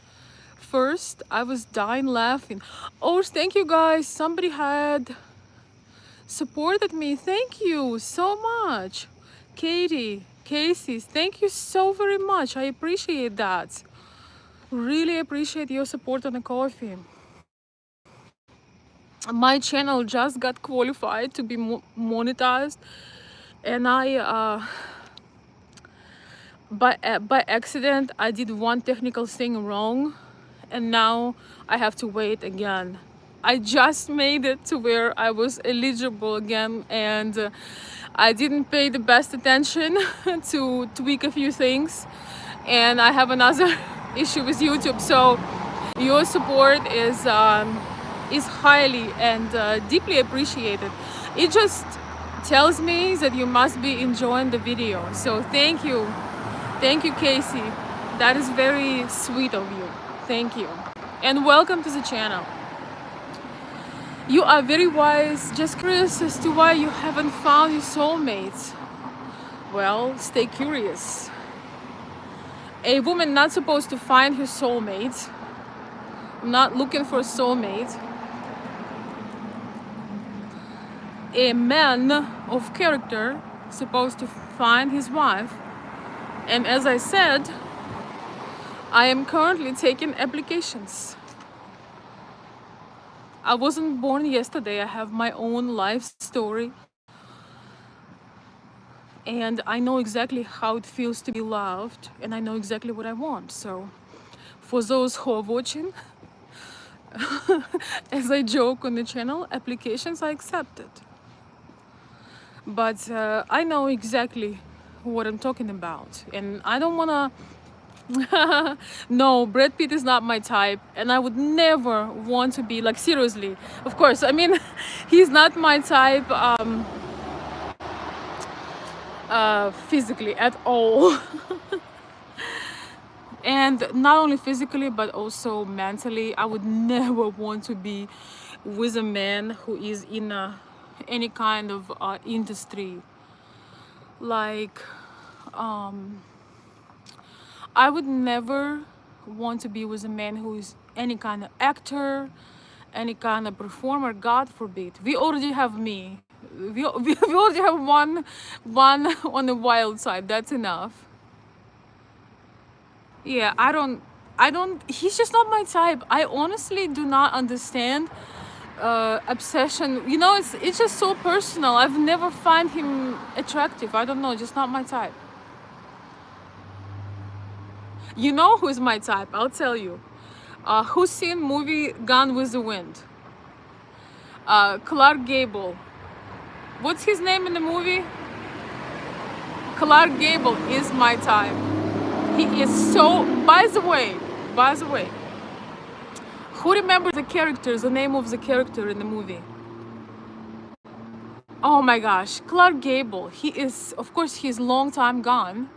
first, I was dying laughing. Oh, thank you guys. Somebody had supported me. Thank you so much. Katie, Casey, thank you so very much. I appreciate that. Really appreciate your support on the coffee. My channel just got qualified to be monetized, and I by accident I did one technical thing wrong, and now I have to wait again. I just made it to where I was eligible again, and I didn't pay the best attention to tweak a few things, and I have another issue with YouTube. So your support is highly and deeply appreciated. It just tells me that you must be enjoying the video. So thank you. Thank you, Casey. That is very sweet of you. Thank you. And welcome to the channel. You are very wise. Just curious as to why you haven't found your soulmate. Well, stay curious. A woman not supposed to find her soulmate. I'm not looking for a soulmate. A man of character supposed to find his wife. And as I said, I am currently taking applications. I wasn't born yesterday. I have my own life story. And I know exactly how it feels to be loved, and I know exactly what I want. So for those who are watching, as I joke on the channel, applications are accepted. But I know exactly what I'm talking about, and I don't wanna no, Brad Pitt is not my type, and I would never want to be, like, seriously, of course, I mean, he's not my type physically at all. And not only physically but also mentally. I would never want to be with a man who is in any kind of industry. Like I would never want to be with a man who is any kind of actor, any kind of performer. God forbid. We already have me. We already have one on the wild side. That's enough. Yeah, I don't, he's just not my type. I honestly do not understand obsession. You know, it's just so personal. I've never find him attractive. I don't know, just not my type. You know who's my type? I'll tell you. Who's seen movie Gone with the Wind? Clark Gable. What's his name in the movie? Clark Gable is my type. He is so, by the way, who remembers the character, the name of the character in the movie? Oh my gosh, Clark Gable. He is, of course, he's long time gone,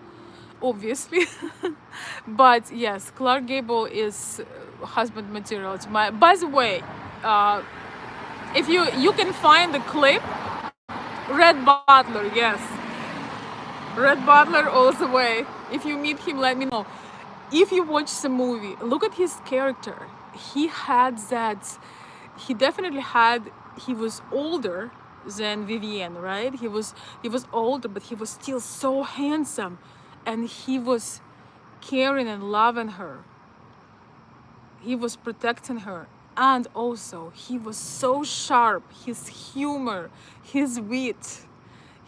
obviously. But yes, Clark Gable is husband material to my, by the way, if you can find the clip, Red Butler, yes. Red Butler all the way. If you meet him, let me know. If you watch the movie, look at his character. He had that, he definitely had, he was older than Vivienne, right? He was older, but he was still so handsome, and he was caring and loving her. He was protecting her, and also he was so sharp. His humor, his wit,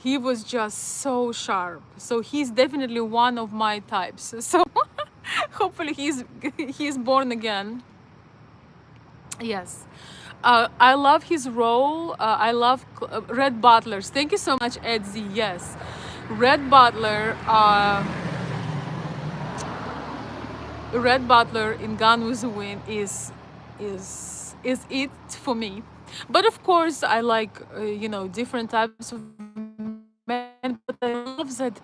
he was just so sharp. So he's definitely one of my types. So hopefully he's born again. Yes. I love his role. I love Red Butlers. Thank you so much, Edzy. Yes, Red Butler. Red Butler in Gone with the Wind is it for me. But of course, I like you know, different types of men. But I love that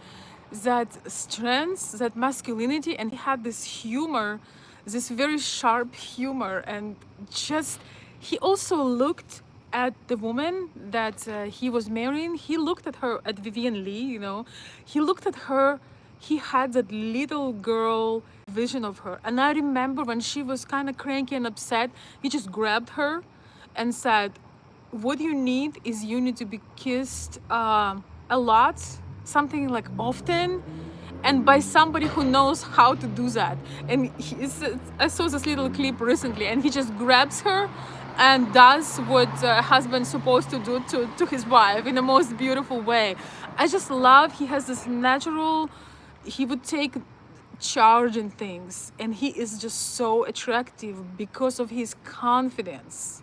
strength, that masculinity, and he had this humor, this very sharp humor, and just he also looked at the woman that he was marrying. He looked at her, at Vivienne Lee, you know, he looked at her. He had that little girl vision of her, and I remember when she was kind of cranky and upset, he just grabbed her and said, what you need is you need to be kissed a lot, something like often, and by somebody who knows how to do that. And I saw this little clip recently, and he just grabs her and does what a husband's supposed to do to his wife in the most beautiful way. I just love, he has this natural, he would take charge in things, and he is just so attractive because of his confidence.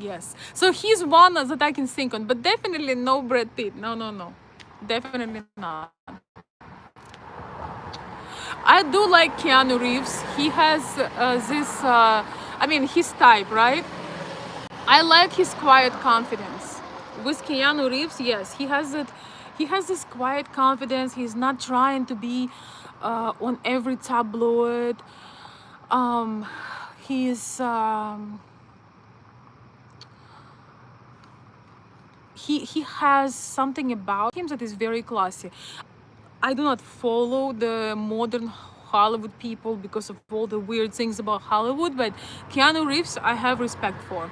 Yes, so he's one that I can think on, but definitely no Brad Pitt. No, definitely not. I do like Keanu Reeves. He has this I mean, his type, right? I like his quiet confidence. With Keanu Reeves, yes, he has it. He has this quiet confidence. He's not trying to be on every tabloid. Um, he's he has something about him that is very classy. I do not follow the modern Hollywood people because of all the weird things about Hollywood, but Keanu Reeves I have respect for.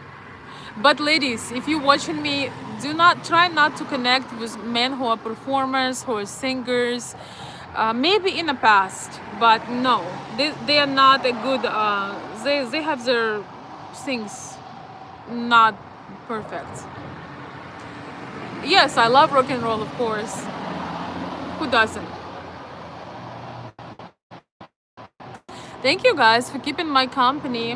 But ladies, if you're watching me, do not try not to connect with men who are performers, who are singers. Maybe in the past, but no, they are not a good. They have their things not perfect. Yes, I love rock and roll, of course. Who doesn't? Thank you guys for keeping my company.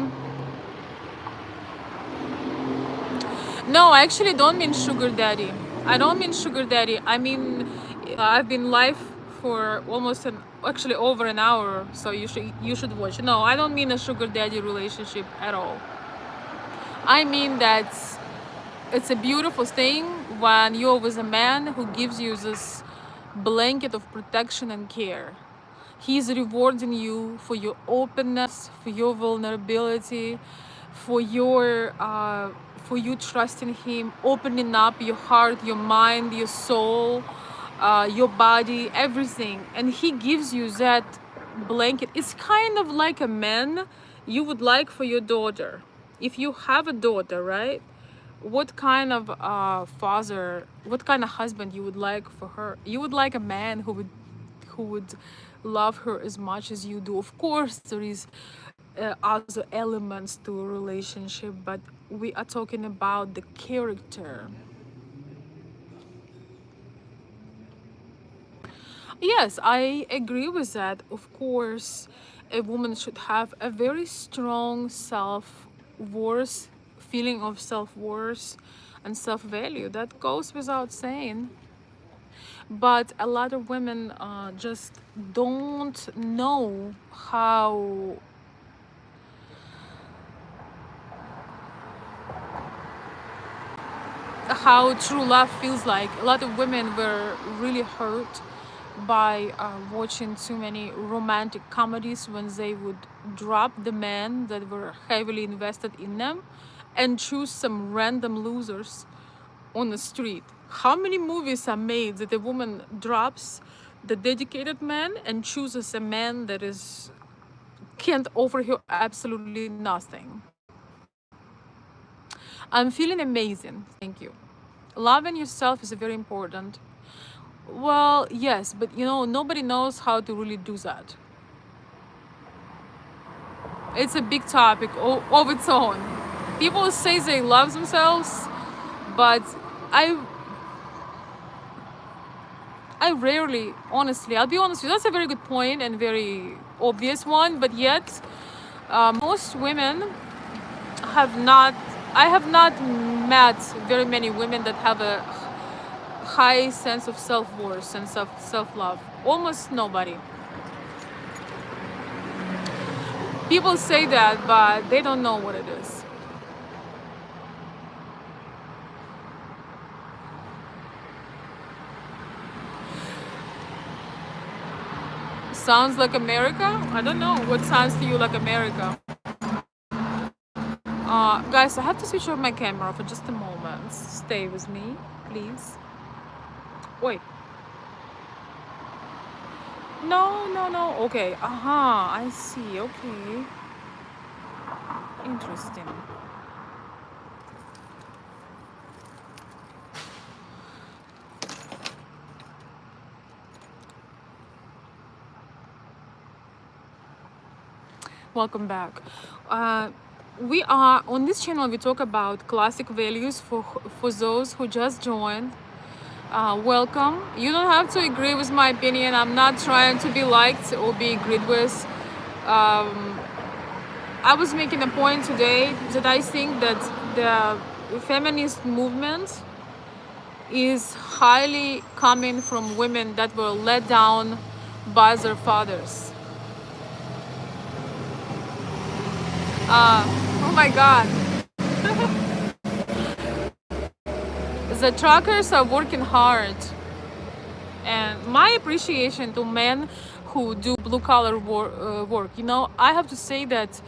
No, I actually don't mean sugar daddy. I don't mean sugar daddy. I mean, I've been live for almost actually over an hour, so you should watch. No, I don't mean a sugar daddy relationship at all. I mean that it's a beautiful thing when you're with a man who gives you this blanket of protection and care. He's rewarding you for your openness, for your vulnerability, for your for you trusting him, opening up your heart, your mind, your soul, your body, everything. And he gives you that blanket. It's kind of like a man you would like for your daughter. If you have a daughter, right? What kind of father, what kind of husband you would like for her? You would like a man who would love her as much as you do. Of course, there is other elements to a relationship, but we are talking about the character. Yes, I agree with that. Of course, a woman should have a very strong self-worth, feeling of self-worth and self-value. That goes without saying. But a lot of women just don't know how true love feels like. A lot of women were really hurt by watching too many romantic comedies when they would drop the men that were heavily invested in them and choose some random losers on the street. How many movies are made that a woman drops the dedicated man and chooses a man that is can't offer her absolutely nothing? I'm feeling amazing. Thank you. Loving yourself is very important. Well, yes, but nobody knows how to really do that. It's a big topic of its own. People say they love themselves, but I I rarely, honestly, I'll be honest with you, that's a very good point and very obvious one, but yet most women have not, I have not met very many women that have a high sense of self-worth and self-love. Almost nobody. People say that, but they don't know what it is. Sounds like America? I don't know what sounds to you like America. Guys, I have to switch off my camera for just a moment. Stay with me, please. Wait. No, no, no. Okay. I see. Okay. Interesting. Welcome back. We are on this channel. We talk about classic values for those who just joined. Welcome. You don't have to agree with my opinion. I'm not trying to be liked or be agreed with. I was making a point today that I think that the feminist movement is highly coming from women that were let down by their fathers. Oh my God. The truckers are working hard, and my appreciation to men who do blue collar work. You know, I have to say that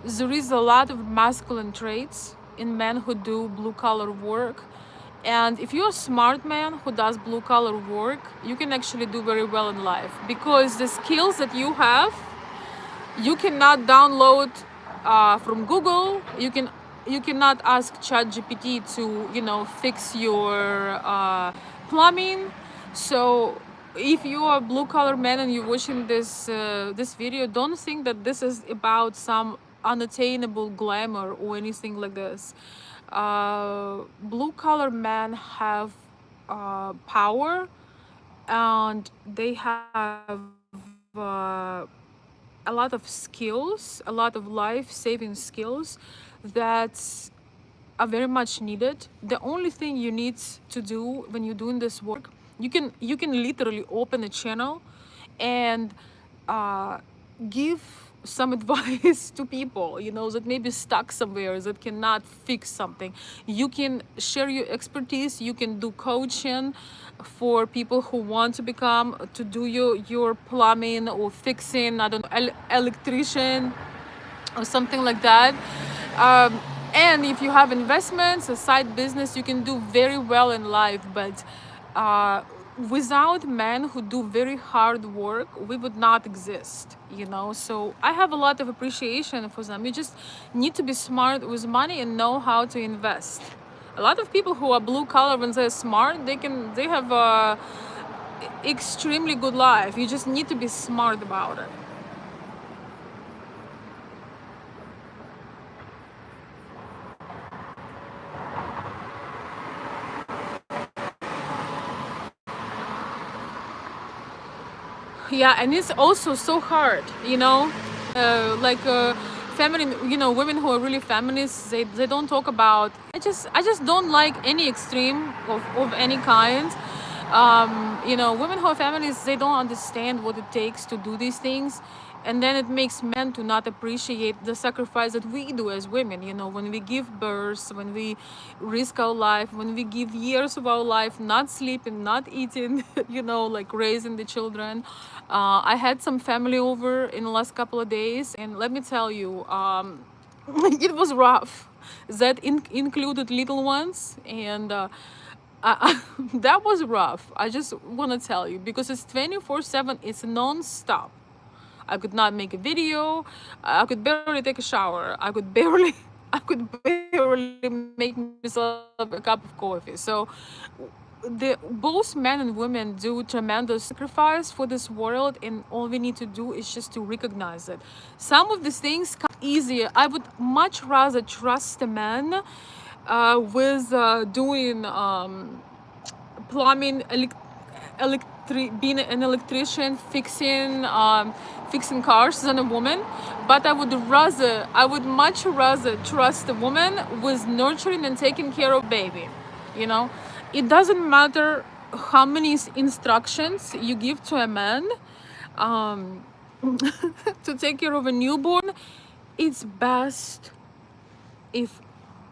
there is a lot of masculine traits in men who do blue collar work, and if you're a smart man who does blue collar work, you can actually do very well in life, because the skills that you have, you cannot download from Google. You cannot ask ChatGPT to, you know, fix your plumbing. So if you are a blue collar man and you're watching this video, don't think that this is about some unattainable glamour or anything like this. Blue collar men have power, and they have a lot of skills, a lot of life-saving skills that are very much needed. The only thing you need to do when you're doing this work, you can literally open a channel and uh, give some advice to people, you know, that may be stuck somewhere, that cannot fix something. You can share your expertise. You can do coaching for people who want to become to do your plumbing or fixing, I don't know, electrician or something like that. Um, and if you have investments, a side business, you can do very well in life. But uh, without men who do very hard work, we would not exist, you know. So I have a lot of appreciation for them. You just need to be smart with money and know how to invest. A lot of people who are blue collar, when they're smart, they have a extremely good life. You just need to be smart about it. Yeah, and it's also so hard, you know, like feminine, you know, women who are really feminists, they don't talk about. I just don't like any extreme of any kind. You know, women who are feminists, they don't understand what it takes to do these things, and then it makes men to not appreciate the sacrifice that we do as women. You know, when we give birth, when we risk our life, when we give years of our life not sleeping, not eating, you know, like raising the children. I had some family over in the last couple of days, and let me tell you, it was rough. That included little ones, and that was rough. I just want to tell you, because it's 24/7. It's non-stop. I could not make a video. I could barely take a shower. I could barely make myself a cup of coffee. So both men and women do tremendous sacrifice for this world, and all we need to do is just to recognize it. Some of these things come easier. I would much rather trust a man with doing plumbing, being an electrician, fixing cars than a woman. But I would much rather trust a woman with nurturing and taking care of baby. You know, it doesn't matter how many instructions you give to a man um, to take care of a newborn. It's best if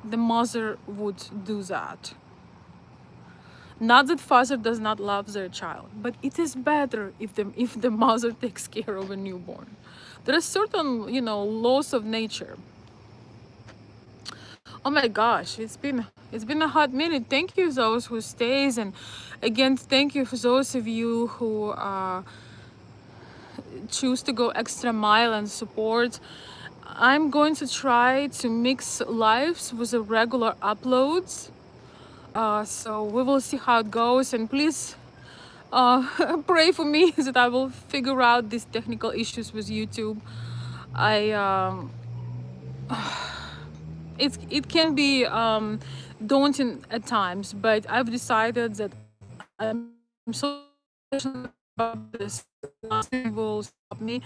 the mother would do that. Not that father does not love their child, but it is better if the mother takes care of a newborn. There are certain, you know, laws of nature. Oh my gosh, it's been a hot minute. Thank you those who stays, and again, thank you for those of you who choose to go extra mile and support. I'm going to try to mix lives with the regular uploads. So we will see how it goes, and please pray for me that I will figure out these technical issues with YouTube. I it can be daunting at times, but I've decided that I'm so passionate about this, nothing will stop me.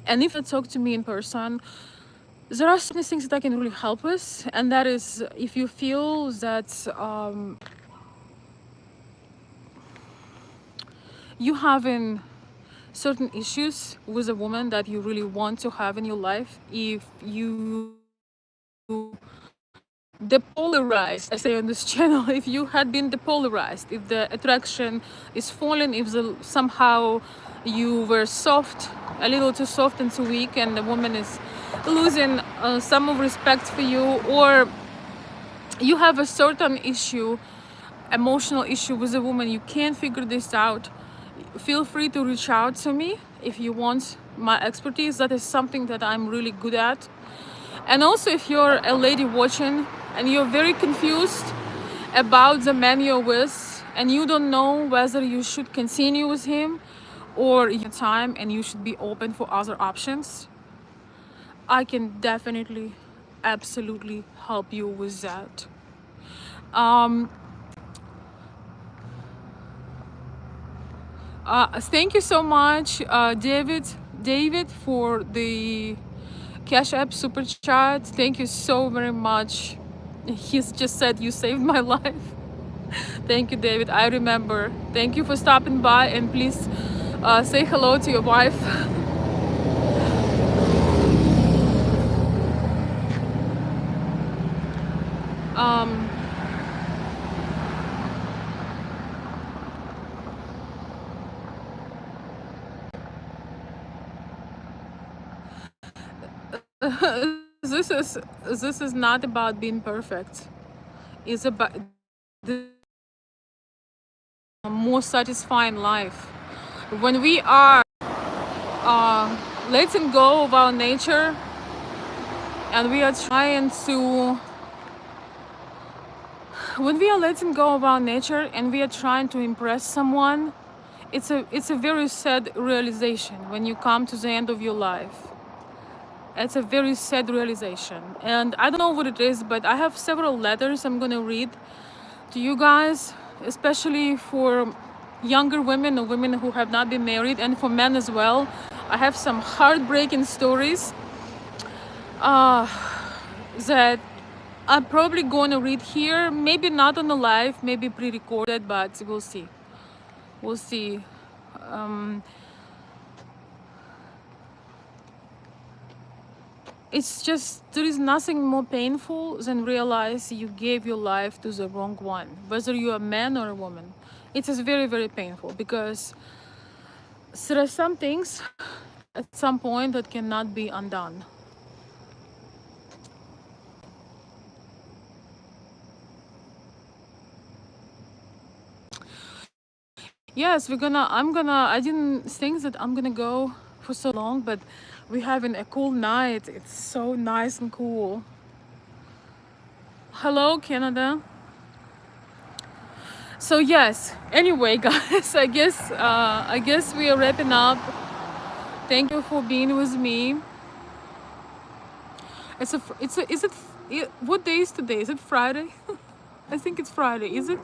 And if you want to talk to me in person, there are certain things that I can really help with, and that is if you feel that you having certain issues with a woman that you really want to have in your life, if you depolarized, I say on this channel, if you had been depolarized, if the attraction is fallen, if somehow you were soft, a little too soft and too weak, and the woman is losing some of respect for you, or you have a certain issue, emotional issue with a woman, you can't figure this out, feel free to reach out to me if you want my expertise. That is something that I'm really good at. And also, if you're a lady watching and you're very confused about the man you're with and you don't know whether you should continue with him or your time and you should be open for other options, I can definitely, absolutely help you with that. Um, Thank you so much, David, for the Cashapp super chat. Thank you so very much. He's just said you saved my life. Thank you, David. I remember. Thank you for stopping by, and please say hello to your wife. um, this is this is not about being perfect. It's about the more satisfying life when we are letting go of our nature and we are trying to when we are letting go of our nature and we are trying to impress someone, it's a very sad realization when you come to the end of your life. It's a very sad realization, and I don't know what it is, but I have several letters I'm gonna read to you guys, especially for younger women or women who have not been married, and for men as well. I have some heartbreaking stories that I'm probably going to read here. Maybe not on the live, maybe pre-recorded, but we'll see. We'll see. It's just there is nothing more painful than realize you gave your life to the wrong one, whether you're a man or a woman. It is very, very painful because there are some things at some point that cannot be undone. Yes, I didn't think that I'm gonna go for so long, but we're having a cool night. It's so nice and cool. Hello, Canada. So yes, anyway, guys, I guess we are wrapping up. Thank you for being with me. What day is today? Is it Friday? I think it's Friday. Is it?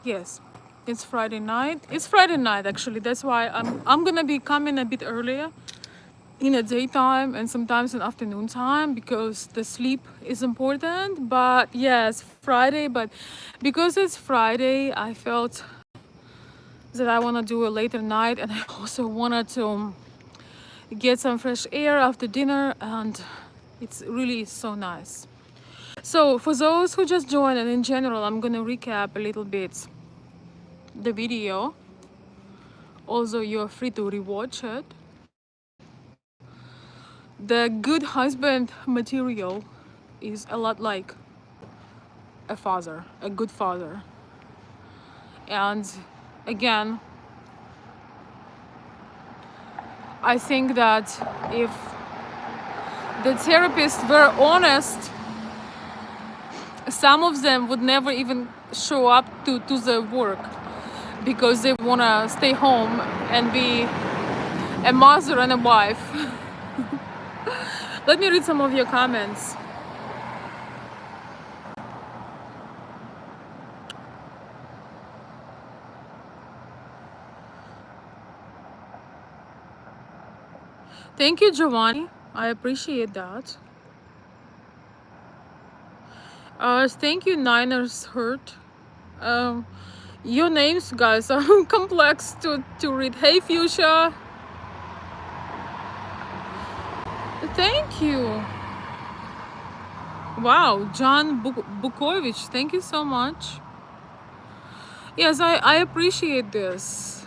Yes, it's Friday night. It's Friday night actually. That's why I'm gonna be coming a bit earlier in the daytime and sometimes in afternoon time because the sleep is important. But yes, Friday. But because it's Friday, I felt that I want to do a later night, and I also wanted to get some fresh air after dinner, and it's really so nice. So for those who just joined, and in general, I'm gonna recap a little bit the video. Also, you're free to rewatch it. The good husband material is a lot like a father, a good father. And again, I think that if the therapists were honest, some of them would never even show up to the work because they want to stay home and be a mother and a wife. Let me read some of your comments. Thank you, Giovanni. I appreciate that. Thank you, Niners Hurt. Um, your names, guys, are complex to read. Hey, Fuchsia. Thank you. Wow, John Bukovic, thank you so much. Yes, I appreciate this.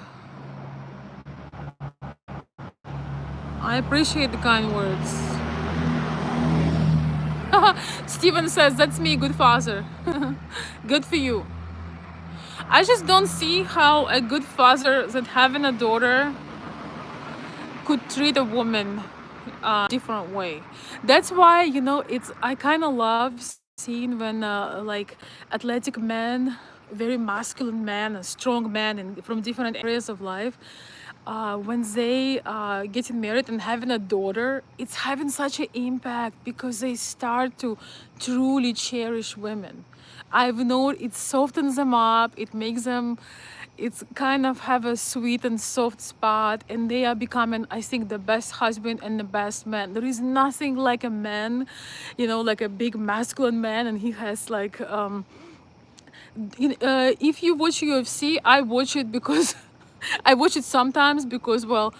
I appreciate the kind words. Steven says, that's me, good father. Good for you. I just don't see how a good father that having a daughter could treat a woman different way. That's why, it's I kind of love seeing when like athletic men, very masculine men, a strong man and from different areas of life, when they getting married and having a daughter, it's having such an impact because they start to truly cherish women. I've known it softens them up, it makes them, it's kind of have a sweet and soft spot, and they are becoming, I think, the best husband and the best man. There is nothing like a man, like a big masculine man, and he has like if you watch UFC, I watch it because I watch it sometimes because, well,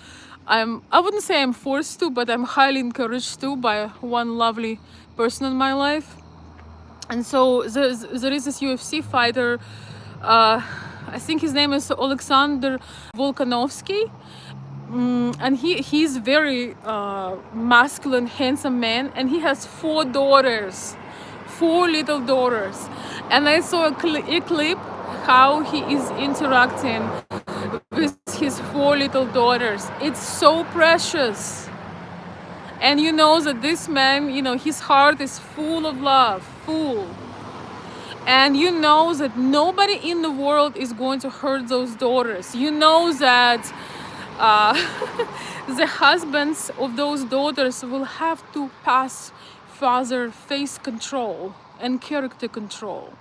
I wouldn't say I'm forced to, but I'm highly encouraged to by one lovely person in my life. And so there is this UFC fighter, I think his name is Alexander Volkanovsky. And he's very masculine, handsome man, and he has 4 daughters, 4 little daughters. And I saw a clip how he is interacting with his 4 little daughters. It's so precious. And you know that this man, his heart is full of love, full. And you know that nobody in the world is going to hurt those daughters. You know that uh, the husbands of those daughters will have to pass father face control and character control.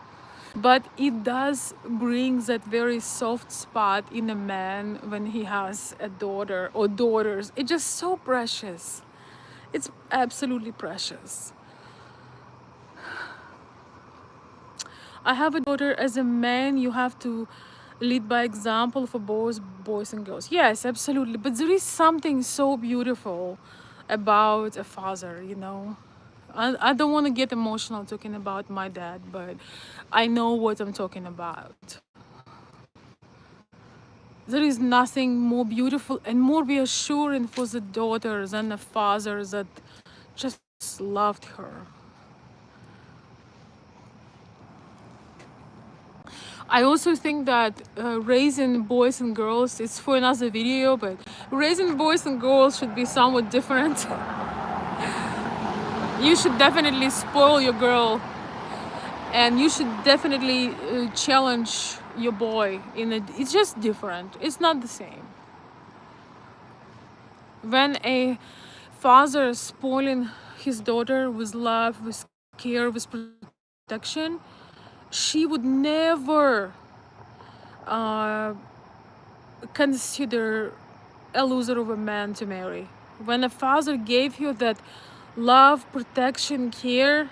But it does bring that very soft spot in a man when he has a daughter or daughters. It's just so precious. It's absolutely precious. I have a daughter. As a man, you have to lead by example for both boys and girls. Yes, absolutely. But there is something so beautiful about a father. I don't want to get emotional talking about my dad, but I know what I'm talking about. There is nothing more beautiful and more reassuring for the daughter than a father that just loved her. I also think that raising boys and girls is for another video, but raising boys and girls should be somewhat different. You should definitely spoil your girl, and you should definitely challenge your boy. It's just different. It's not the same. When a father is spoiling his daughter with love, with care, with protection, she would never consider a loser of a man to marry. When a father gave you that love, protection, care,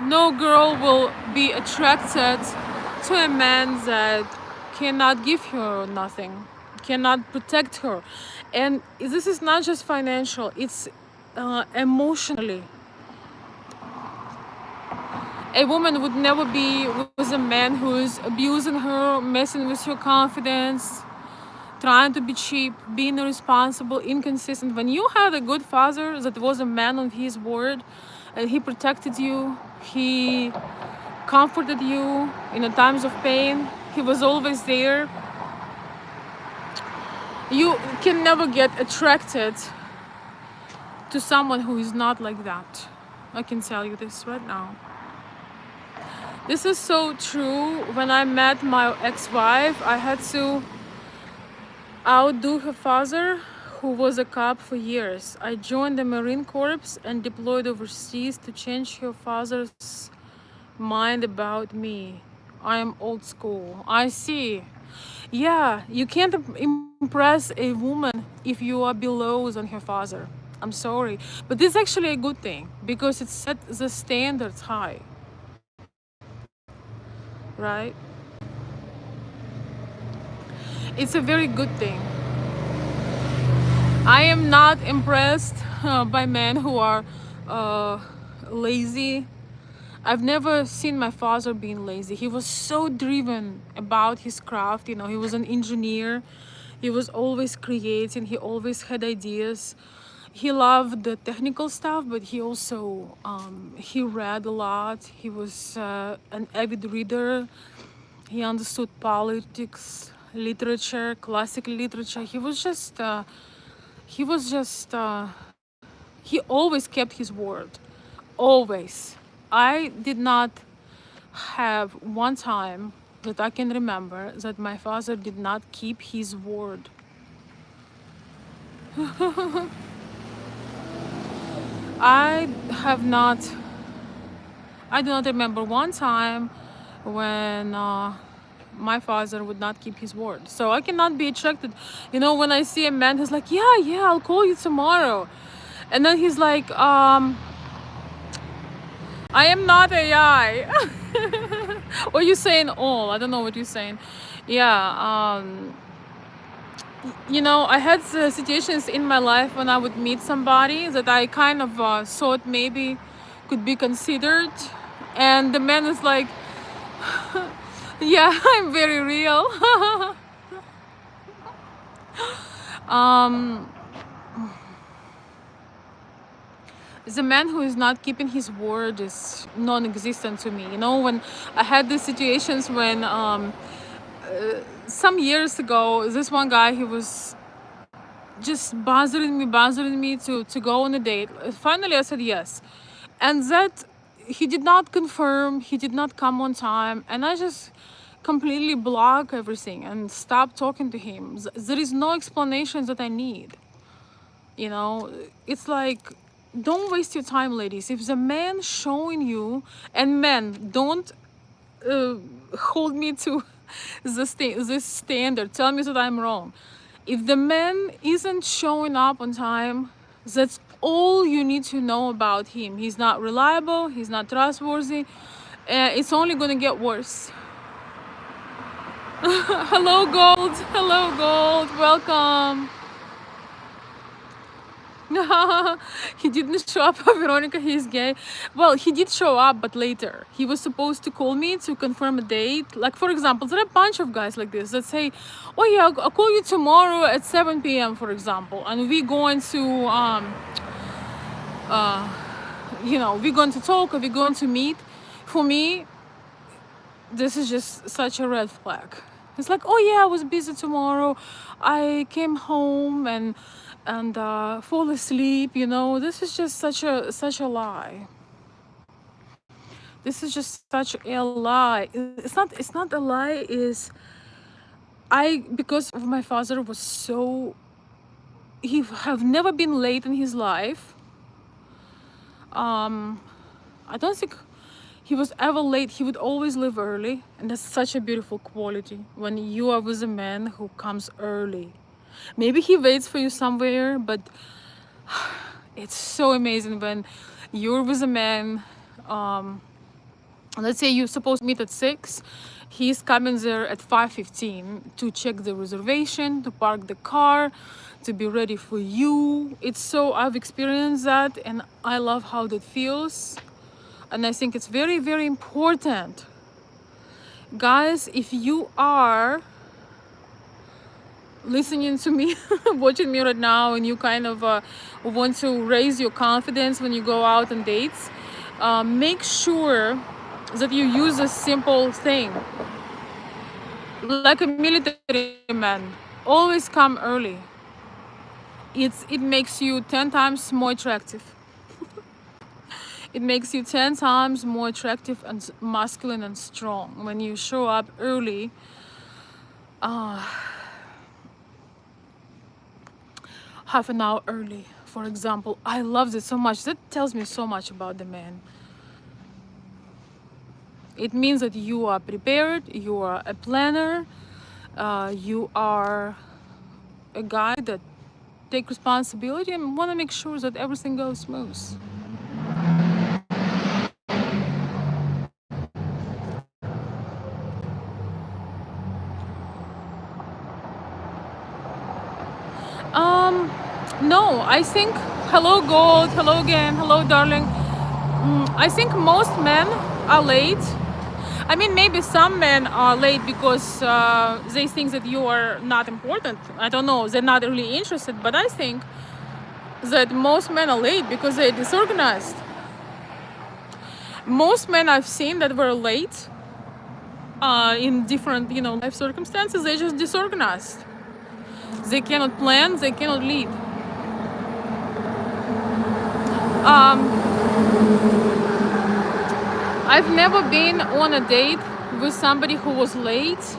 no girl will be attracted to a man that cannot give her nothing, cannot protect her. And this is not just financial, it's emotionally. A woman would never be with a man who is abusing her, messing with her confidence, trying to be cheap, being irresponsible, inconsistent. When you had a good father that was a man of his word, and he protected you, he comforted you in the times of pain, he was always there, you can never get attracted to someone who is not like that. I can tell you this right now. This is so true. When I met my ex-wife, I had to outdo her father, who was a cop for years. I joined the Marine Corps and deployed overseas to change her father's mind about me. I am old school. I see. Yeah, you can't impress a woman if you are below than her father. I'm sorry. But this is actually a good thing because it set the standards high. Right? It's a very good thing. I am not impressed by men who are lazy. I've never seen my father being lazy. He was so driven about his craft. You know, he was an engineer. He was always creating. He always had ideas. He loved the technical stuff, but he also he read a lot. He was an avid reader. He understood politics, literature, classical literature. He was just he always kept his word. Always. I did not have one time that I can remember that my father did not keep his word. I have not, I do not remember one time when my father would not keep his word. So I cannot be attracted. You know, when I see a man who's like, yeah, yeah, I'll call you tomorrow. And then he's like, I am not AI. Or you saying all? I don't know what you're saying. Yeah. You know, I had situations in my life when I would meet somebody that I kind of thought maybe could be considered, and the man is like, "Yeah, I'm very real." um, the man who is not keeping his word is non-existent to me. You know, when I had these situations when some years ago, this one guy, he was just bothering me to go on a date. Finally, I said yes, and that he did not confirm. He did not come on time, and I just completely block everything and stop talking to him. There is no explanation that I need. You know, it's like, don't waste your time, ladies. If the man showing you, and men, don't uh, hold me to this standard. Tell me that I'm wrong. If the man isn't showing up on time, that's all you need to know about him. He's not reliable. He's not trustworthy. It's only gonna get worse. Hello, Gold. Hello, Gold. Welcome. He didn't show up. Veronica, he's gay. Well, he did show up, but later. He was supposed to call me to confirm a date. Like, for example, there are a bunch of guys like this that say, oh yeah, I'll call you tomorrow at 7 p.m., for example, and we're going to you know, we're going to talk, or we're going to meet. For me, this is just such a red flag. It's like, oh yeah, I was busy tomorrow. I came home and fall asleep. You know, this is just such a lie. This is just such a lie. It's not a lie. Is I, because of my father was so, he have never been late in his life. I don't think he was ever late. He would always leave early, and that's such a beautiful quality when you are with a man who comes early. Maybe he waits for you somewhere, but it's so amazing when you're with a man. Let's say you're supposed to meet at 6. He's coming there at 5:15 to check the reservation, to park the car, to be ready for you. It's so, I've experienced that, and I love how that feels. And I think it's very, very important. Guys, if you are listening to me, watching me right now, and you kind of want to raise your confidence when you go out on dates, make sure that you use a simple thing. Like a military man, always come early. It makes you 10 times more attractive. It makes you 10 times more attractive and masculine and strong when you show up early. Half an hour early, for example. I love it so much. That tells me so much about the man. It means that you are prepared, you are a planner, you are a guy that take responsibility and want to make sure that everything goes smooth. No, I think, hello Gold, hello again, hello darling. I think most men are late. I mean, maybe some men are late because they think that you are not important. I don't know, they're not really interested, but I think that most men are late because they're disorganized. Most men I've seen that were late in different, life circumstances, they're just disorganized. They cannot plan, they cannot lead. Um, I've never been on a date with somebody who was late.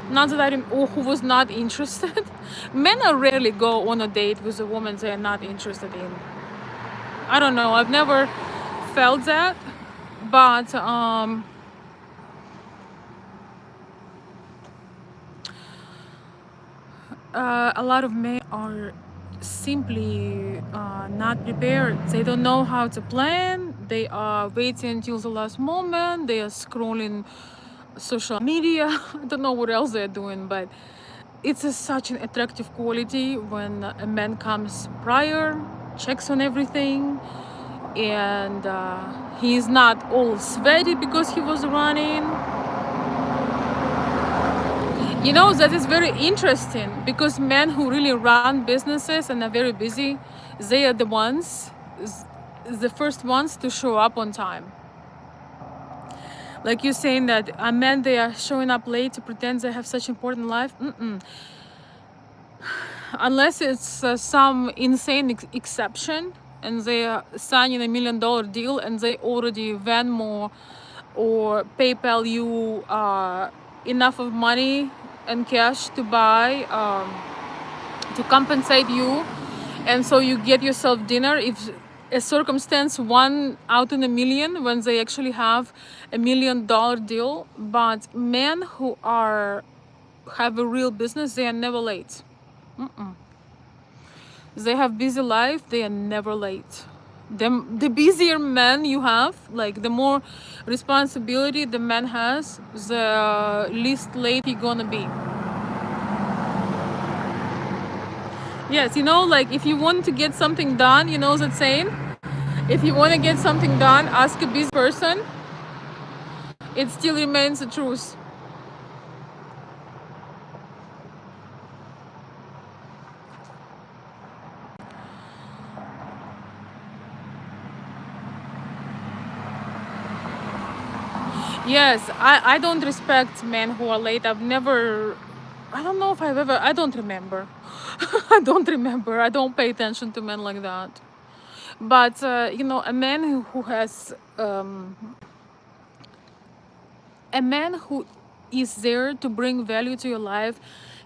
Not that or who was not interested. Men rarely go on a date with a woman they are not interested in. I don't know. I've never felt that, but a lot of men are simply not prepared. They don't know how to plan. They are waiting until the last moment. They are scrolling social media. I don't know what else they're doing, but it's such an attractive quality when a man comes prior, checks on everything, and he's not all sweaty because he was running. That is very interesting because men who really run businesses and are very busy, they are the first ones to show up on time. Like you're saying that a men, they are showing up late to pretend they have such important life. Unless it's some insane exception and they are signing $1 million deal and they already Venmo or PayPal you enough of money and cash to buy to compensate you, and so you get yourself dinner. If a circumstance 1 out in a million when they actually have $1 million deal. But men who have a real business, they are never late. They have busy life, they are never late. The busier man you have, like the more responsibility the man has, the least late he gonna be. Yes, like if you want to get something done, that saying, if you want to get something done, ask a busy person. It still remains the truth. Yes, I don't respect men who are late. I don't know if I don't remember. I don't remember. I don't pay attention to men like that. But, a man who is there to bring value to your life,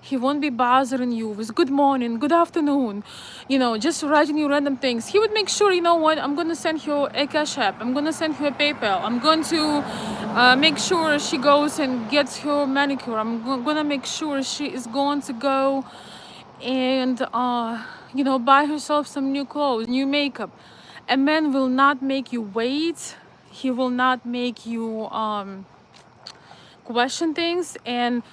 he won't be bothering you with good morning, good afternoon, just writing you random things. He would make sure, what, I'm going to send you a Cashapp, I'm going to send you a PayPal, I'm going to make sure she goes and gets her manicure, I'm going to make sure she is going to go and buy herself some new clothes, new makeup. A man will not make you wait. He will not make you question things. And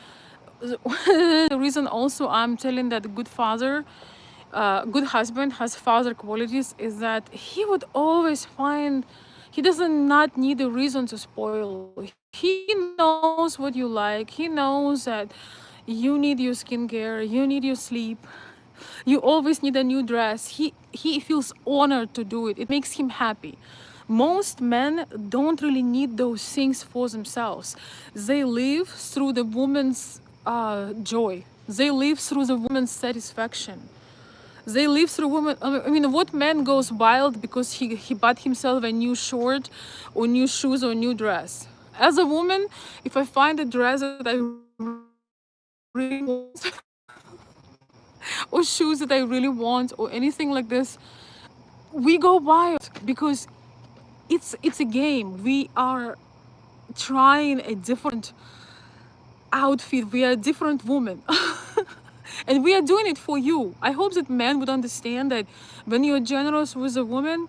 the reason also I'm telling that a good father, good husband has father qualities is that he would always find, he doesn't not need a reason to spoil. He knows what you like. He knows that you need your skincare, you need your sleep, you always need a new dress. He feels honored to do it. It makes him happy. Most men don't really need those things for themselves. They live through the woman's joy. They live through the woman's satisfaction. They live through women. I mean, what man goes wild because he bought himself a new short or new shoes or new dress? As a woman, if I find a dress that I really want or shoes that I really want or anything like this, we go wild because it's a game. We are trying a different outfit. We are a different woman. And we are doing it for you. I hope that men would understand that when you're generous with a woman,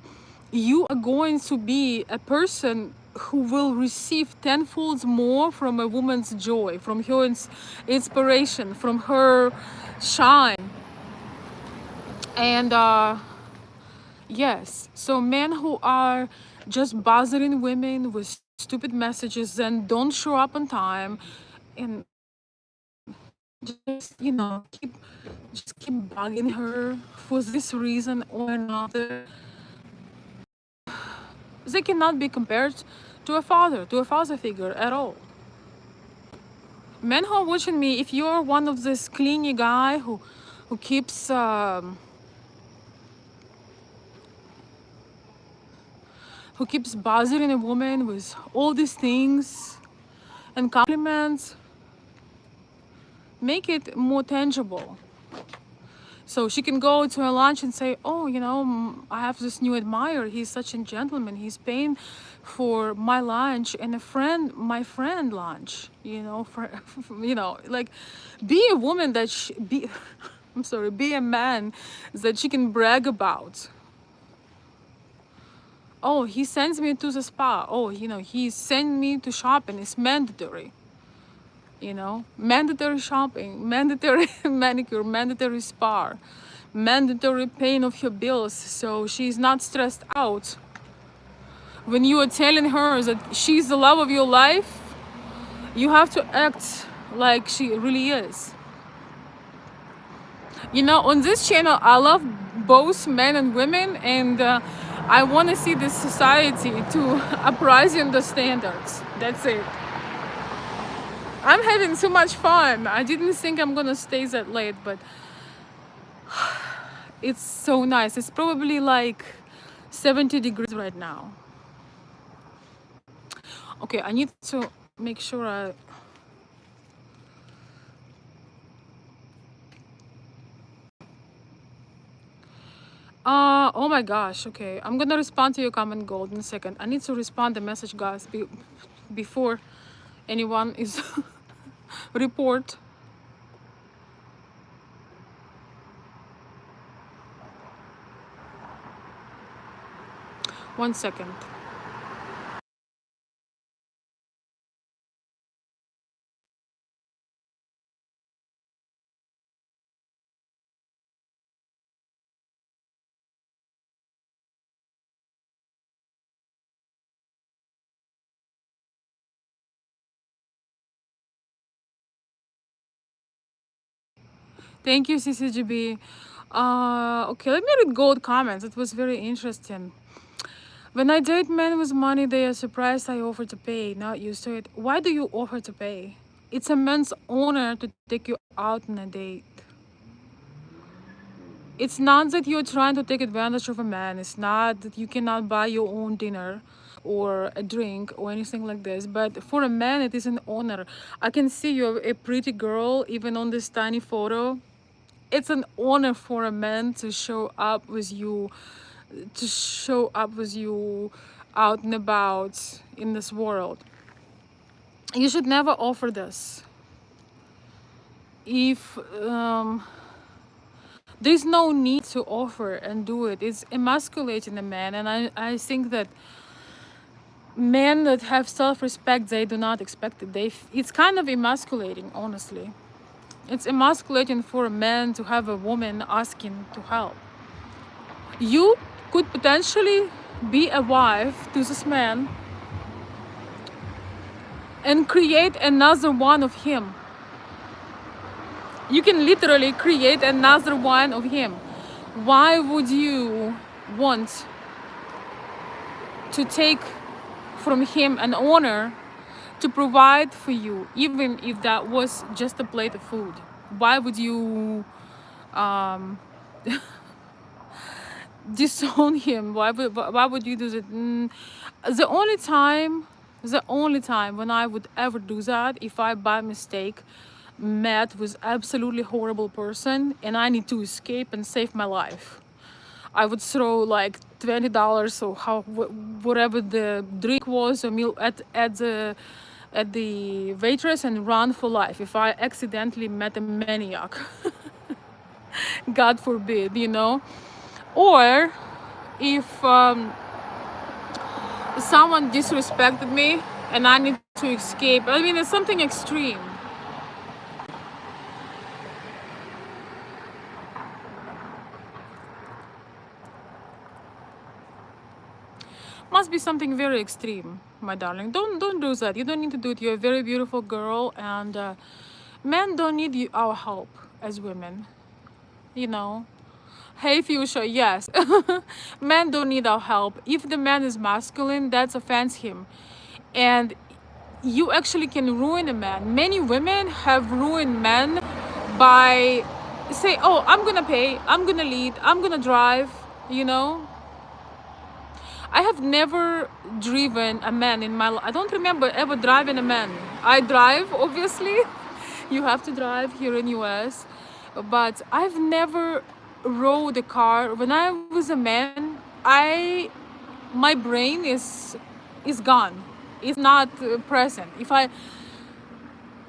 you are going to be a person who will receive tenfold more from a woman's joy, from her inspiration, from her shine. And Yes. So men who are just bothering women with stupid messages and don't show up on time and just, just keep bugging her for this reason or another, they cannot be compared to a father figure at all. Men who are watching me, if you're one of this clingy guy who keeps bothering a woman with all these things and compliments, make it more tangible. So she can go to her lunch and say, oh, I have this new admirer. He's such a gentleman. He's paying for my lunch and my friend lunch, like be a woman that be, I'm sorry, be a man that she can brag about. Oh, he sends me to the spa. Oh, he sent me to shopping. It's mandatory. Mandatory shopping, mandatory manicure, mandatory spa, mandatory paying of her bills, so she's not stressed out. When you are telling her that she's the love of your life, you have to act like she really is. On this channel, I love both men and women, and I want to see this society to uprising the standards. That's it. I'm having so much fun. I didn't think I'm gonna stay that late, but it's so nice. It's probably like 70 degrees right now. Okay, I need to make sure I... oh my gosh, okay. I'm gonna respond to your comment, Gold, in a second. I need to respond the message, guys, before anyone is report. One second. Thank you, CCGB. Okay, let me read Gold comments. It was very interesting. When I date men with money, they are surprised I offer to pay, not used to it. Why do you offer to pay? It's a man's honor to take you out on a date. It's not that you're trying to take advantage of a man. It's not that you cannot buy your own dinner or a drink or anything like this. But for a man, it is an honor. I can see you're a pretty girl, even on this tiny photo. It's an honor for a man to show up with you, out and about in this world. You should never offer this. If there's no need to offer and do it, it's emasculating a man. And I think that men that have self-respect, they do not expect it. It's kind of emasculating, honestly. It's emasculating for a man to have a woman asking to help. You could potentially be a wife to this man and create another one of him. You can literally create another one of him. Why would you want to take from him an honor to provide for you, even if that was just a plate of food? Why would you disown him? Why would you do that? The only time when I would ever do that, if I by mistake met with absolutely horrible person and I need to escape and save my life, I would throw like $20 or whatever the drink was or meal at the waitress and run for life if I accidentally met a maniac. God forbid, or if someone disrespected me and I need to escape. I mean, it's something extreme. must be something very extreme, my darling. Don't do that. You don't need to do it. You're a very beautiful girl, and men don't need our help as women. You know. Hey, Fuchsia. Yes, men don't need our help. If the man is masculine, that's offends him, and you actually can ruin a man. Many women have ruined men by say, "Oh, I'm gonna pay. I'm gonna lead. I'm gonna drive." You know, I have never driven a man in my life. I don't remember ever driving a man. I drive, obviously. You have to drive here in US. But I've never rode a car. When I was a man, my brain is gone. It's not present. If I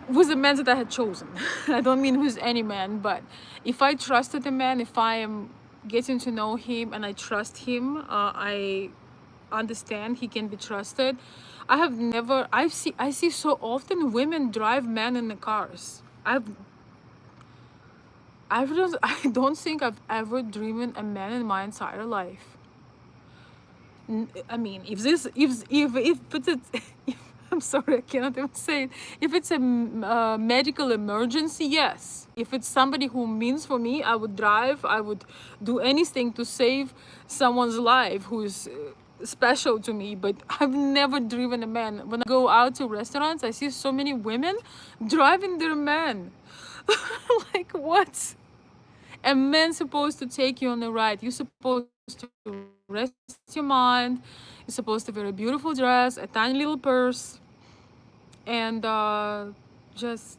was a man that I had chosen, I don't mean who's any man, but if I trusted a man, if I am getting to know him and I trust him, I understand he can be trusted. I see so often women drive men in the cars. I don't think I've ever driven a man in my entire life. I mean, if it's a, if, I'm sorry, I cannot even say it. If it's a medical emergency, yes. If it's somebody who means for me, I would drive. I would do anything to save someone's life who is special to me. But I've never driven a man. When I go out to restaurants, I see so many women driving their men. Like, what? A man's supposed to take you on a ride. You're supposed to rest your mind. You're supposed to wear a beautiful dress, a tiny little purse, and just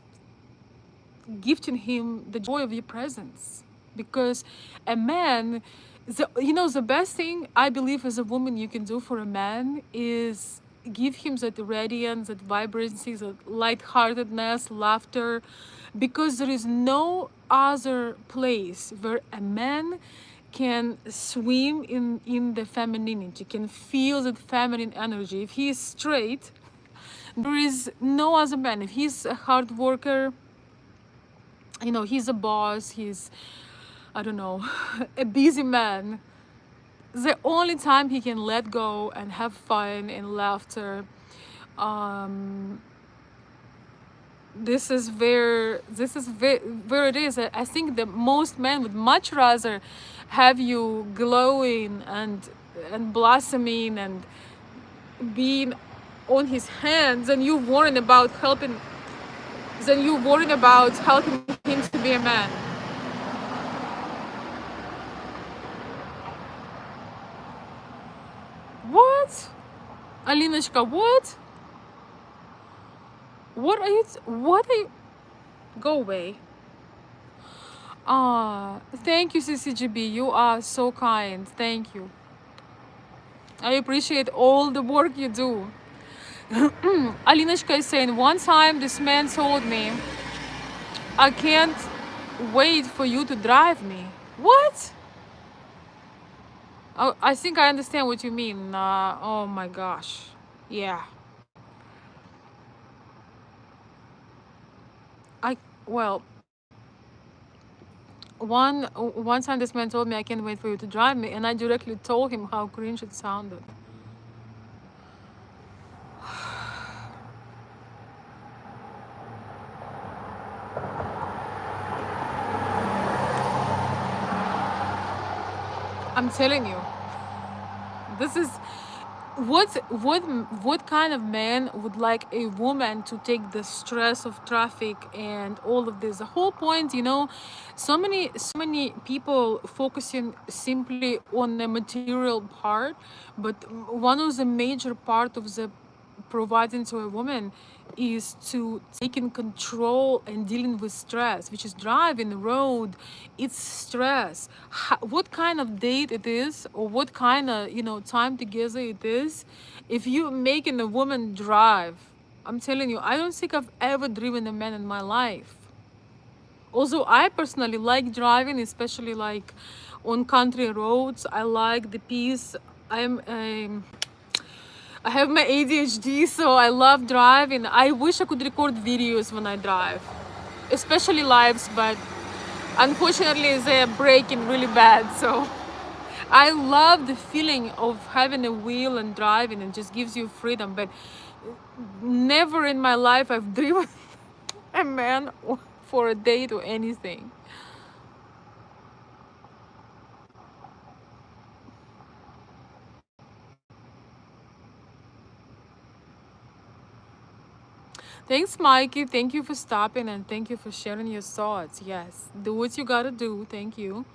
gifting him the joy of your presence. Because a man, the best thing I believe as a woman you can do for a man is give him that radiance, that vibrancy, that lightheartedness, laughter, because there is no other place where a man can swim in the femininity, can feel that feminine energy. If he is straight, there is no other man. If he's a hard worker, he's a boss, he's, I don't know, a busy man, the only time he can let go and have fun and laughter, where it is. I think that most men would much rather have you glowing and blossoming and being on his hands than you worrying about helping him to be a man. What? Alinочка, what? What are you? Go away. Thank you, CCGB. You are so kind. Thank you. I appreciate all the work you do. Alinочka is saying, one time this man told me, I can't wait for you to drive me. What? Oh, I think I understand what you mean. Oh my gosh. Yeah. Well, one time this man told me, I can't wait for you to drive me, and I directly told him how cringe it sounded. I'm telling you, this is what kind of man would like a woman to take the stress of traffic and all of this? The whole point, so many people focusing simply on the material part, but one of the major part of the providing to a woman is to taking control and dealing with stress, which is driving the road. It's stress. What kind of date it is, or what kind of time together it is, if you're making a woman drive, I'm telling you, I don't think I've ever driven a man in my life. Also, I personally like driving, especially like on country roads. I like the peace. I have my ADHD, so I love driving. I wish I could record videos when I drive, especially lives, but unfortunately they're breaking really bad, so I love the feeling of having a wheel and driving, and just gives you freedom. But never in my life I've driven a man for a date or anything. Thanks, Mikey. Thank you for stopping, and thank you for sharing your thoughts. Yes, do what you gotta do. Thank you.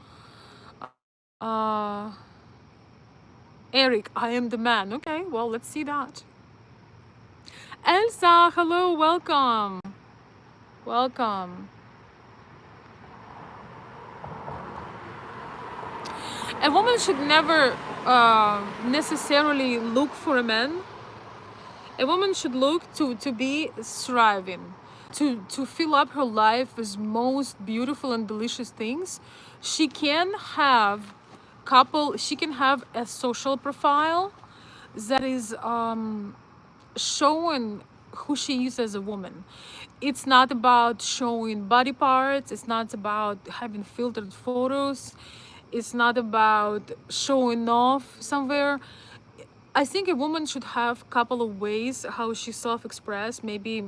Uh, Eric, I am the man. Okay, well, let's see that. Elsa, hello, welcome. Welcome. A woman should never necessarily look for a man. A woman should look to be thriving, to fill up her life with most beautiful and delicious things. She can have she can have a social profile that is showing who she is as a woman. It's not about showing body parts, it's not about having filtered photos, it's not about showing off somewhere. I think a woman should have a couple of ways how she self-express. Maybe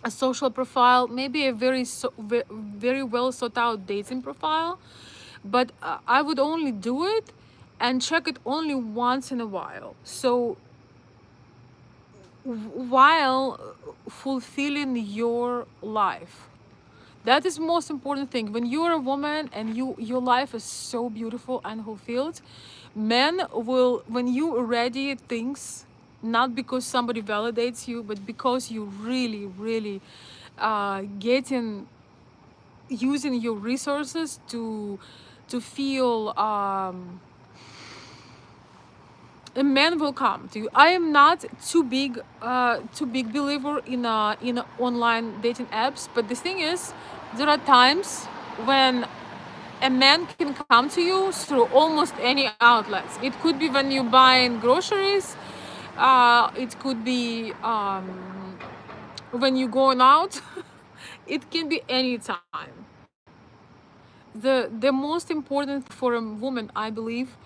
a social profile, maybe a very well thought out dating profile. But I would only do it and check it only once in a while. So while fulfilling your life, that is most important thing. When you're a woman and your life is so beautiful and fulfilled, men will, when you ready things, not because somebody validates you, but because you really, really getting using your resources to feel a man will come to you. I am not too big believer in online dating apps, but the thing is, there are times when a man can come to you through almost any outlets. It could be when you're buying groceries. It could be when you're going out. It can be any time. The most important for a woman, I believe,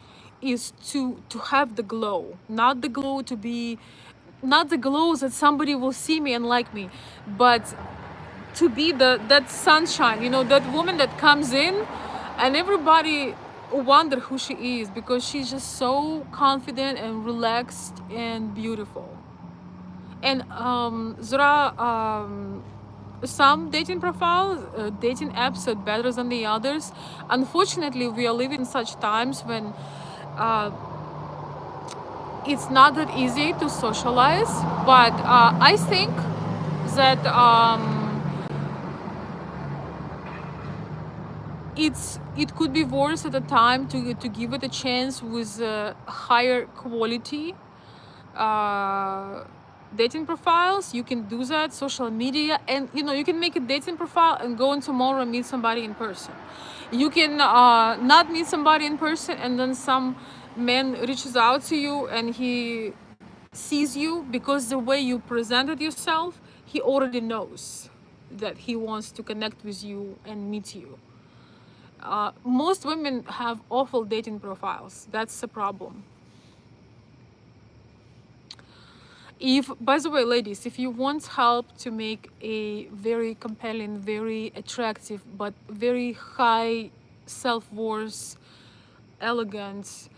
is to have the glow, not the glow to be, not the glow that somebody will see me and like me, but to be the that sunshine, that woman that comes in and everybody wonder who she is because she's just so confident and relaxed and beautiful. And there are some dating profiles, dating apps are better than the others. Unfortunately, we are living in such times when uh, it's not that easy to socialize. But I think that it could be worth at a time to give it a chance with higher quality uh, dating profiles. You can do that, social media, and you can make a dating profile and go on tomorrow and meet somebody in person. You can not meet somebody in person, and then some man reaches out to you and he sees you because the way you presented yourself, he already knows that he wants to connect with you and meet you. Most women have awful dating profiles. That's the problem. If, by the way, ladies, if you want help to make a very compelling, very attractive, but very high self-worth, elegant,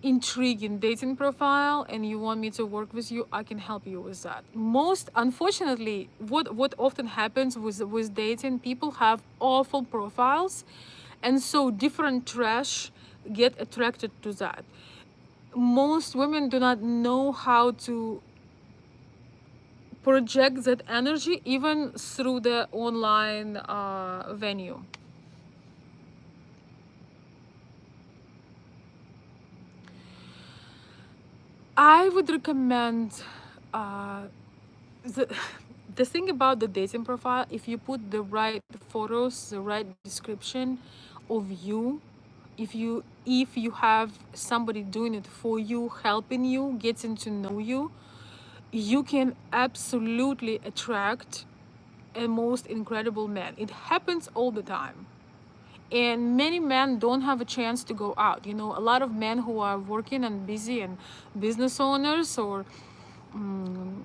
intriguing dating profile, and you want me to work with you, I can help you with that. Most unfortunately, what often happens with dating, people have awful profiles, and so different trash get attracted to that. Most women do not know how to project that energy even through the online venue. I would recommend uh, the the thing about the dating profile. If you put the right photos, the right description of you, if you have somebody doing it for you, helping you, getting to know you, you can absolutely attract a most incredible man. It happens all the time. And many men don't have a chance to go out. You know, a lot of men who are working and busy and business owners, or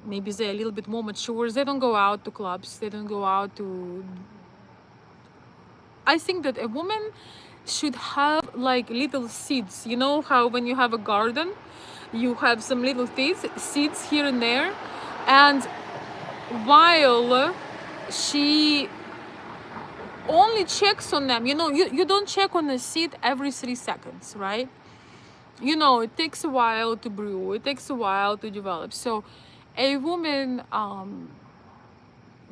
maybe they're a little bit more mature, they don't go out to clubs, they don't go out to. I think that a woman should have like little seeds. You know how when you have a garden, you have some little seeds here and there, and while she only checks on them, you don't check on a seed every 3 seconds, right? It takes a while to brew, it takes a while to develop. So a woman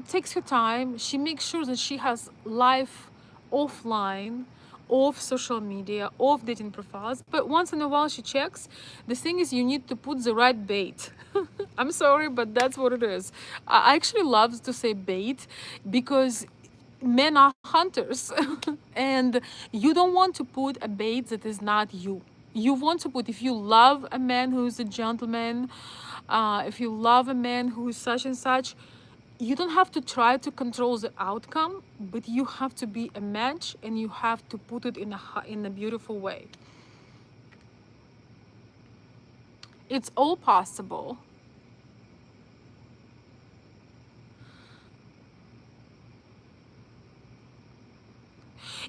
takes her time. She makes sure that she has life offline, off social media, off dating profiles. But once in a while she checks. The thing is, you need to put the right bait. I'm sorry, but that's what it is. I actually love to say bait because men are hunters and you don't want to put a bait that is not you. You want to put, if you love a man who's a gentleman, if you love a man who's such and such, you don't have to try to control the outcome, but you have to be a match and you have to put it in a beautiful way. It's all possible.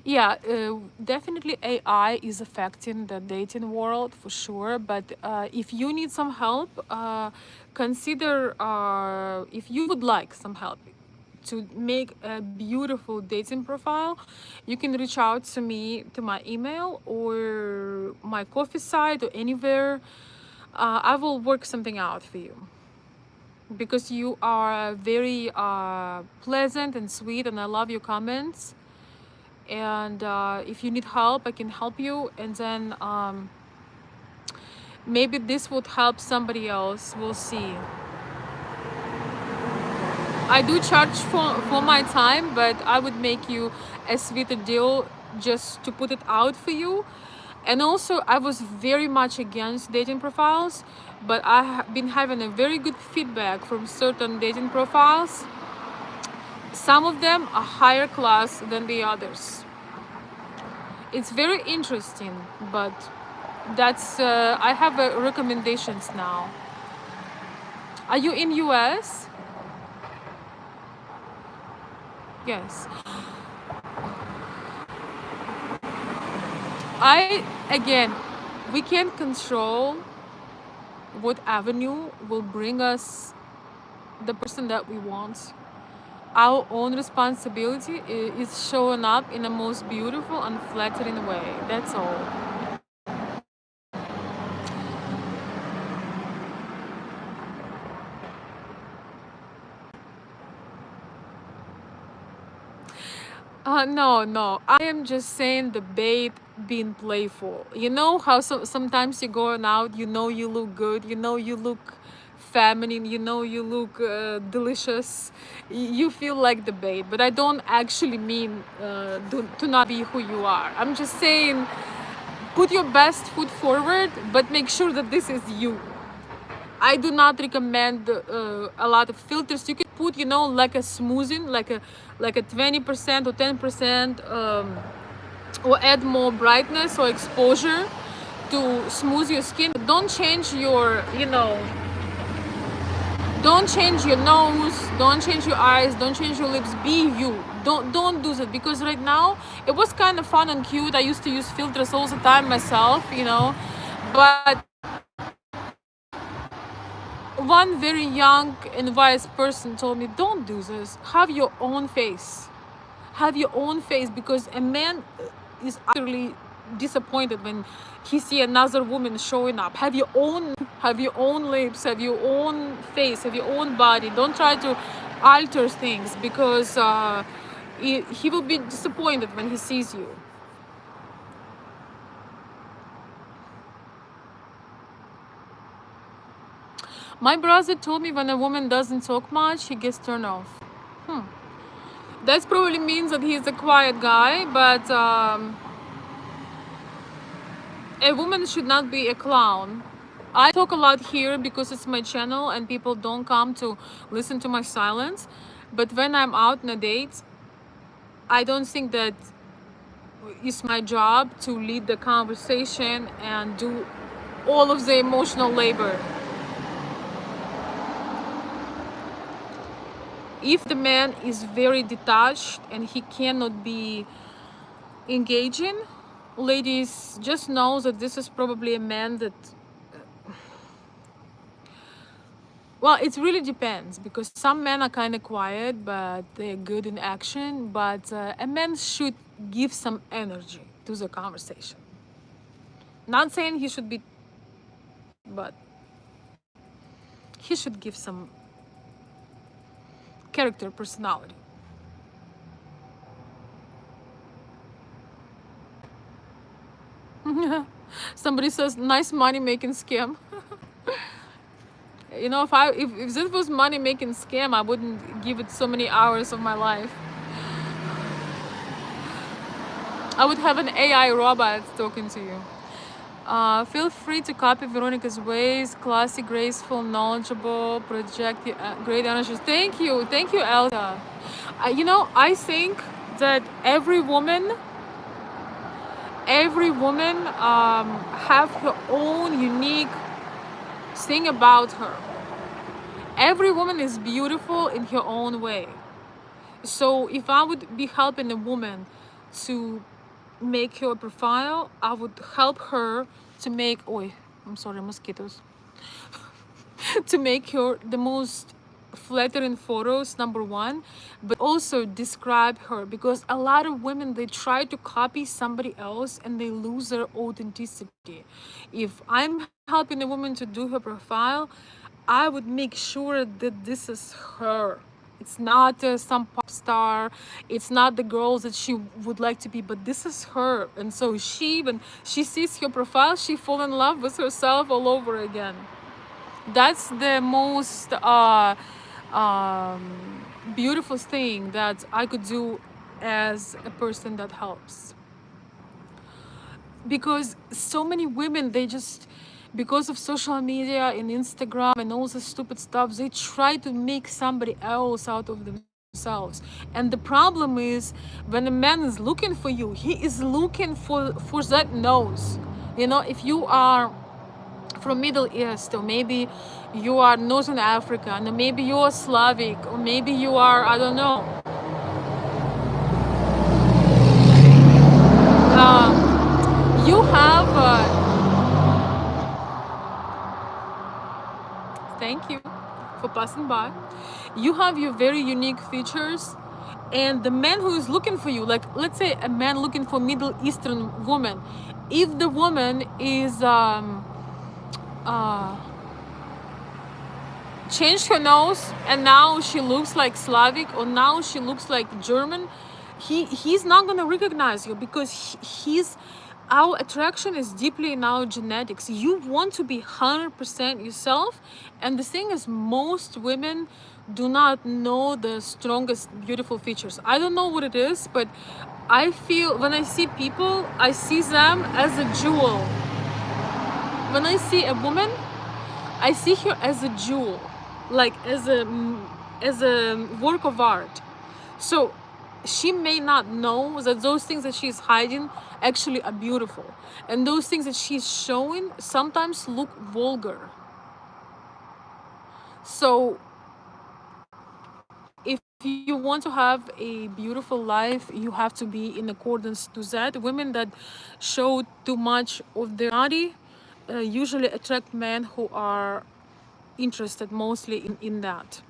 Yeah, definitely AI is affecting the dating world for sure. But if you need some help, consider if you would like some help to make a beautiful dating profile, you can reach out to me to my email or my coffee site or anywhere. I will work something out for you because you are very pleasant and sweet, and I love your comments. And if you need help, I can help you. And then maybe this would help somebody else. We'll see. I do charge for my time, but I would make you a sweeter deal just to put it out for you. And also, I was very much against dating profiles, but I have been having a very good feedback from certain dating profiles. Some of them are higher class than the others. It's very interesting, but that's I have recommendations now. Are you in US? Yes. I again, we can't control what avenue will bring us the person that we want. Our own responsibility is showing up in the most beautiful and flattering way. That's all. No, no. I am just saying the bait being playful. You know how sometimes you're going out, you look good, you look feminine, you look delicious. You feel like the bait, but I don't actually mean to not be who you are. I'm just saying put your best foot forward, but make sure that this is you. I do not recommend a lot of filters. You could put, like a smoothing, like a 20% or 10%, or add more brightness or exposure to smooth your skin. Don't change don't change your nose, don't change your eyes, don't change your lips. Be you. Don't do that, because right now it was kind of fun and cute. I used to use filters all the time myself, but one very young and wise person told me, don't do this. Have your own face. Have your own face, because a man is utterly disappointed when he see another woman showing up. Have your own lips, have your own face, have your own body. Don't try to alter things, because he will be disappointed when he sees you. My brother told me when a woman doesn't talk much, he gets turned off. That probably means that he's a quiet guy, but a woman should not be a clown. I talk a lot here because it's my channel and people don't come to listen to my silence. But when I'm out on a date, I don't think that it's my job to lead the conversation and do all of the emotional labor. If the man is very detached and he cannot be engaging, ladies, just know that this is probably a man that, well, it really depends, because some men are kind of quiet but they're good in action. But a man should give some energy to the conversation. Not saying he should be, but he should give some character, personality. Somebody says nice money making scam. You know, if this was money making scam, I wouldn't give it so many hours of my life. I would have an AI robot talking to you. Feel free to copy Veronica's ways. Classy, graceful, knowledgeable, project great energy. Thank you, Elsa. You know, I think that every woman have her own unique thing about her. Every woman is beautiful in her own way. So if I would be helping a woman to make her profile, I would help her to make, oh, I'm sorry, mosquitoes, to make her the most flattering photos, number one, but also describe her, because a lot of women, they try to copy somebody else and they lose their authenticity. If I'm helping a woman to do her profile, I would make sure that this is her. It's not some pop star. It's not the girls that she would like to be, but this is her. And so when she sees her profile, she falls in love with herself all over again. That's the most beautiful thing that I could do as a person that helps. Because so many women, they just, because of social media and Instagram and all this stupid stuff, they try to make somebody else out of themselves. And the problem is, when a man is looking for you, he is looking for that nose. You know, if you are from Middle East, or maybe you are Northern African, or maybe you are Slavic, or maybe you are, I don't know, you have thank you for passing by. You have your very unique features, and the man who is looking for you, like let's say a man looking for Middle Eastern woman, if the woman is uh, changed her nose and now she looks like Slavic, or now she looks like German, he's not gonna recognize you, because he's our attraction is deeply in our genetics. You want to be 100% yourself. And the thing is, most women do not know the strongest beautiful features. I don't know what it is, but I feel when I see people, I see them as a jewel. When I see a woman, I see her as a jewel, like as a work of art. So she may not know that those things that she's hiding actually are beautiful, and those things that she's showing sometimes look vulgar. So if you want to have a beautiful life, you have to be in accordance to that. Women that show too much of their body usually attract men who are interested mostly in that.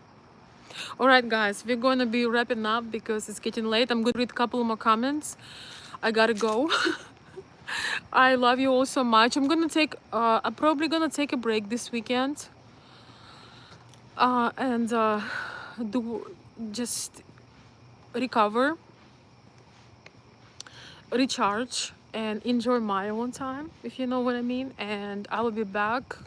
All right, guys, we're going to be wrapping up because it's getting late. I'm going to read a couple more comments. I gotta go. I love you all so much. I'm probably gonna take a break this weekend and do just recover, recharge, and enjoy my own time, if you know what I mean. And I will be back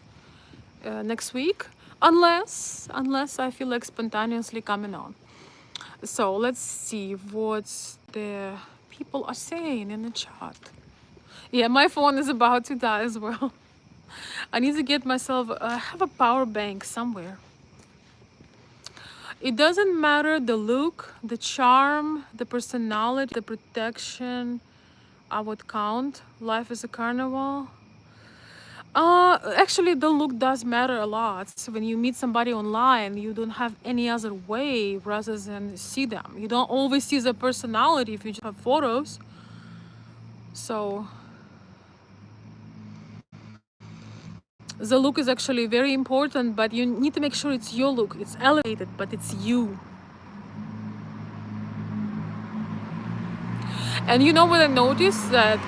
next week, unless I feel like spontaneously coming on. So let's see what the people are saying in the chat. Yeah, my phone is about to die as well. I need to get myself, I have a power bank somewhere. It doesn't matter the look, the charm, the personality, the protection, I would count life as a carnival. Actually, the look does matter a lot. So when you meet somebody online, you don't have any other way rather than see them. You don't always see the personality if you just have photos. So the look is actually very important, but you need to make sure it's your look. It's elevated, but it's you. And you know what I noticed? That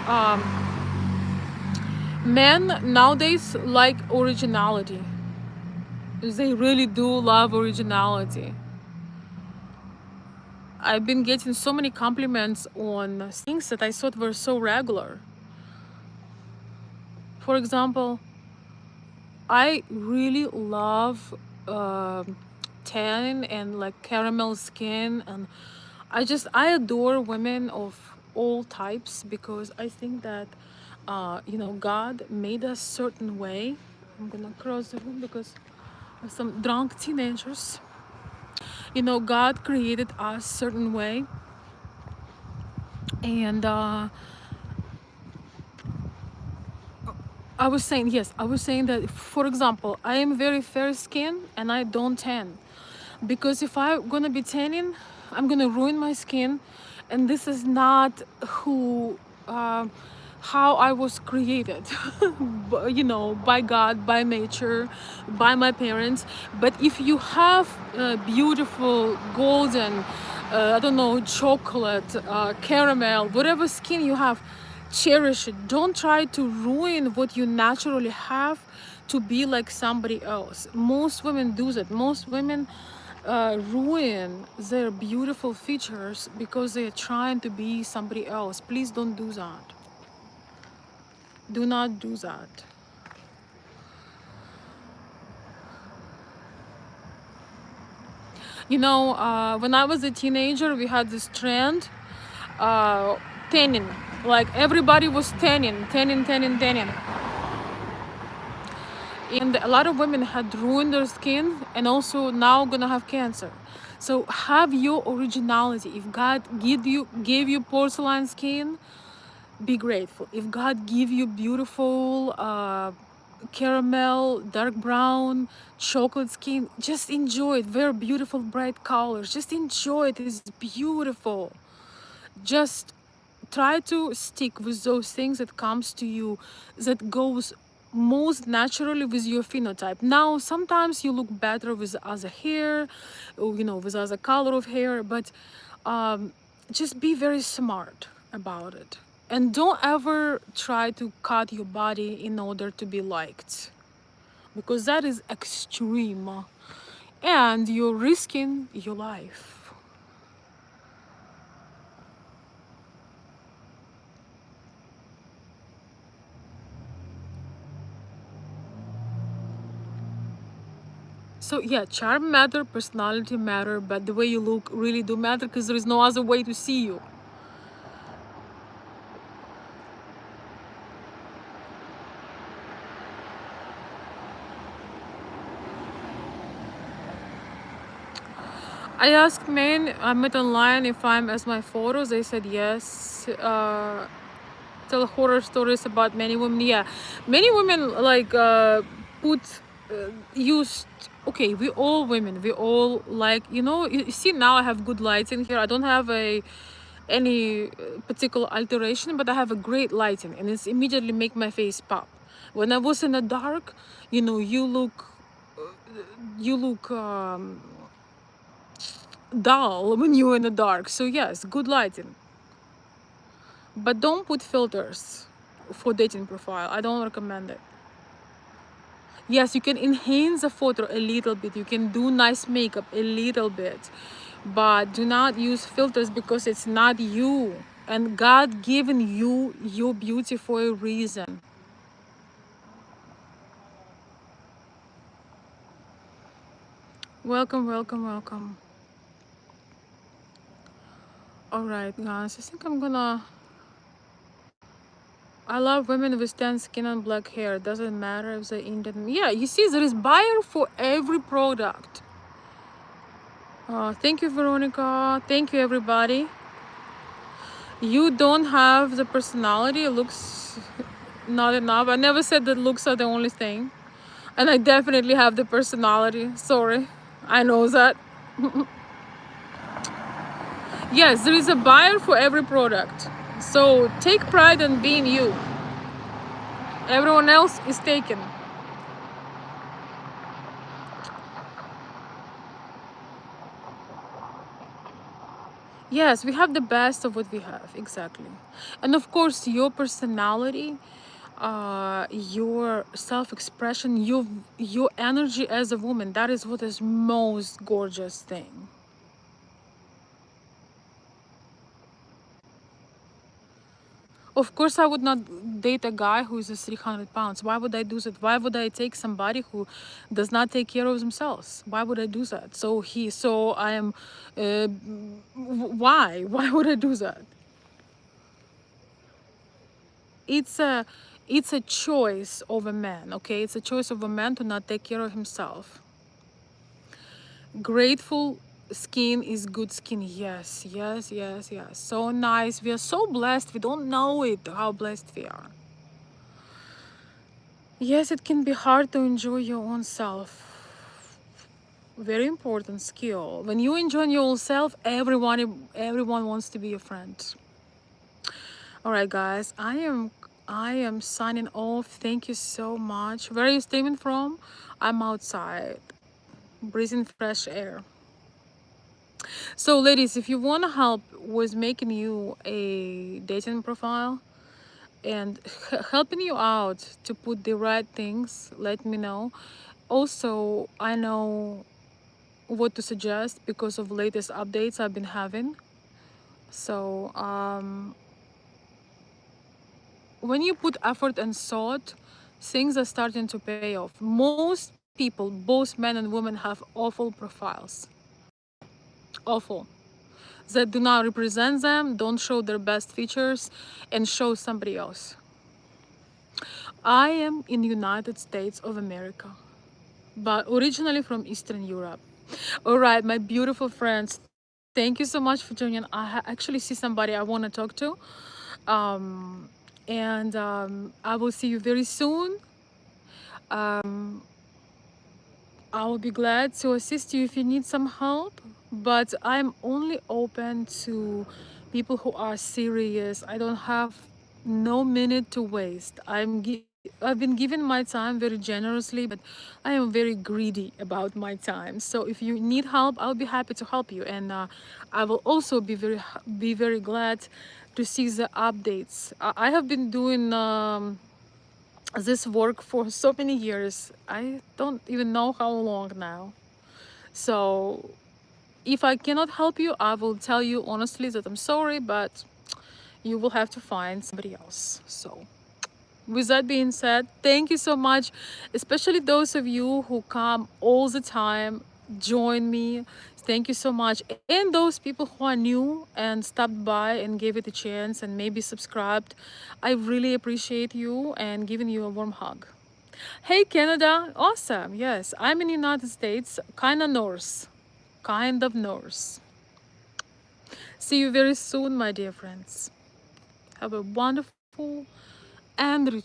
men nowadays like originality. They really do love originality. I've been getting so many compliments on things that I thought were so regular. For example, I really love tan and like caramel skin, and I adore women of all types because I think that God made us certain way. I'm gonna cross the room because of some drunk teenagers. God created us certain way, and I was saying that, for example, I am very fair skin and I don't tan. Because if I'm gonna be tanning, I'm gonna ruin my skin. And this is not who, how I was created, by God, by nature, by my parents. But if you have beautiful golden, I don't know, chocolate, caramel, whatever skin you have, cherish it. Don't try to ruin what you naturally have to be like somebody else. Most women do that. Most women ruin their beautiful features because they're trying to be somebody else. Please don't do that. Do not do that. When I was a teenager, we had this trend, uh, tanning. Like everybody was tanning, tanning, tanning, tanning. And a lot of women had ruined their skin and also now gonna have cancer. So have your originality. If God gave you porcelain skin, be grateful. If God give you beautiful caramel, dark brown, chocolate skin, just enjoy it. Wear beautiful bright colors. Just enjoy it. It's beautiful. Just try to stick with those things that comes to you, that goes most naturally with your phenotype. Now sometimes you look better with other hair, or, with other color of hair, but um, just be very smart about it, and don't ever try to cut your body in order to be liked, because that is extreme, and you're risking your life. So yeah, charm matter, personality matter, but the way you look really do matter, because there is no other way to see you. I asked men I met online if I'm as my photos. They said yes. Tell horror stories about many women. Yeah, many women like put used. Okay, we all women. We all like, You see, now I have good lighting here. I don't have any particular alteration, but I have a great lighting, and it's immediately make my face pop. When I was in the dark, you look dull when you're in the dark. So yes, good lighting, but don't put filters for dating profile. I don't recommend it. Yes, you can enhance the photo a little bit. You can do nice makeup a little bit, but do not use filters because it's not you. And God given you your beauty for a reason. Welcome, welcome, welcome. All right, guys. I think I'm gonna. I love women with tan skin and black hair. Doesn't matter if they're Indian. Yeah, you see, there is buyer for every product. Thank you, Veronica. Thank you, everybody. You don't have the personality, looks not enough. I never said that looks are the only thing. And I definitely have the personality. Sorry. I know that. Yes, there is a buyer for every product. So take pride in being you. Everyone else is taken. Yes, we have the best of what we have, exactly. And of course, your personality, your self-expression, your energy as a woman, that is what is most gorgeous thing. Of course, I would not date a guy who is a 300 pounds. Why would I do that? Why would I take somebody who does not take care of themselves? Why would I do that? So I am, why? Why would I do that? It's a, it's a choice of a man, okay? It's a choice of a man to not take care of himself. Grateful skin is good skin. Yes, yes, yes, yes. So nice. We are so blessed. We don't know it, how blessed we are. Yes, it can be hard to enjoy your own self. Very important skill. When you enjoy your own self, everyone wants to be your friend. All right, guys. I am signing off. Thank you so much. Where are you streaming from? I'm outside, breathing fresh air. So, ladies, if you want to help with making you a dating profile and helping you out to put the right things, let me know. Also, I know what to suggest because of latest updates I've been having. So, when you put effort and thought, things are starting to pay off. Most people, both men and women, have awful profiles. Awful. That do not represent them, don't show their best features, and show somebody else. I am in the United States of America, but originally from Eastern Europe. All right, my beautiful friends, thank you so much for joining. Actually see somebody I want to talk to. Um, and I will see you very soon. Um, I will be glad to assist you if you need some help, but I'm only open to people who are serious. I don't have no minute to waste. I've been given my time very generously, but I am very greedy about my time. So if you need help, I'll be happy to help you, and I will also be very glad to see the updates. I have been doing. This work for so many years. I don't even know how long now. So if I cannot help you, I will tell you honestly that I'm sorry, but you will have to find somebody else. So with that being said, thank you so much, especially those of you who come all the time, join me. Thank you so much. And those people who are new and stopped by and gave it a chance and maybe subscribed, I really appreciate you and giving you a warm hug. Hey Canada, awesome. Yes, I'm in the United States, kind of Norse. Kind of Norse. See you very soon, my dear friends. Have a wonderful and rich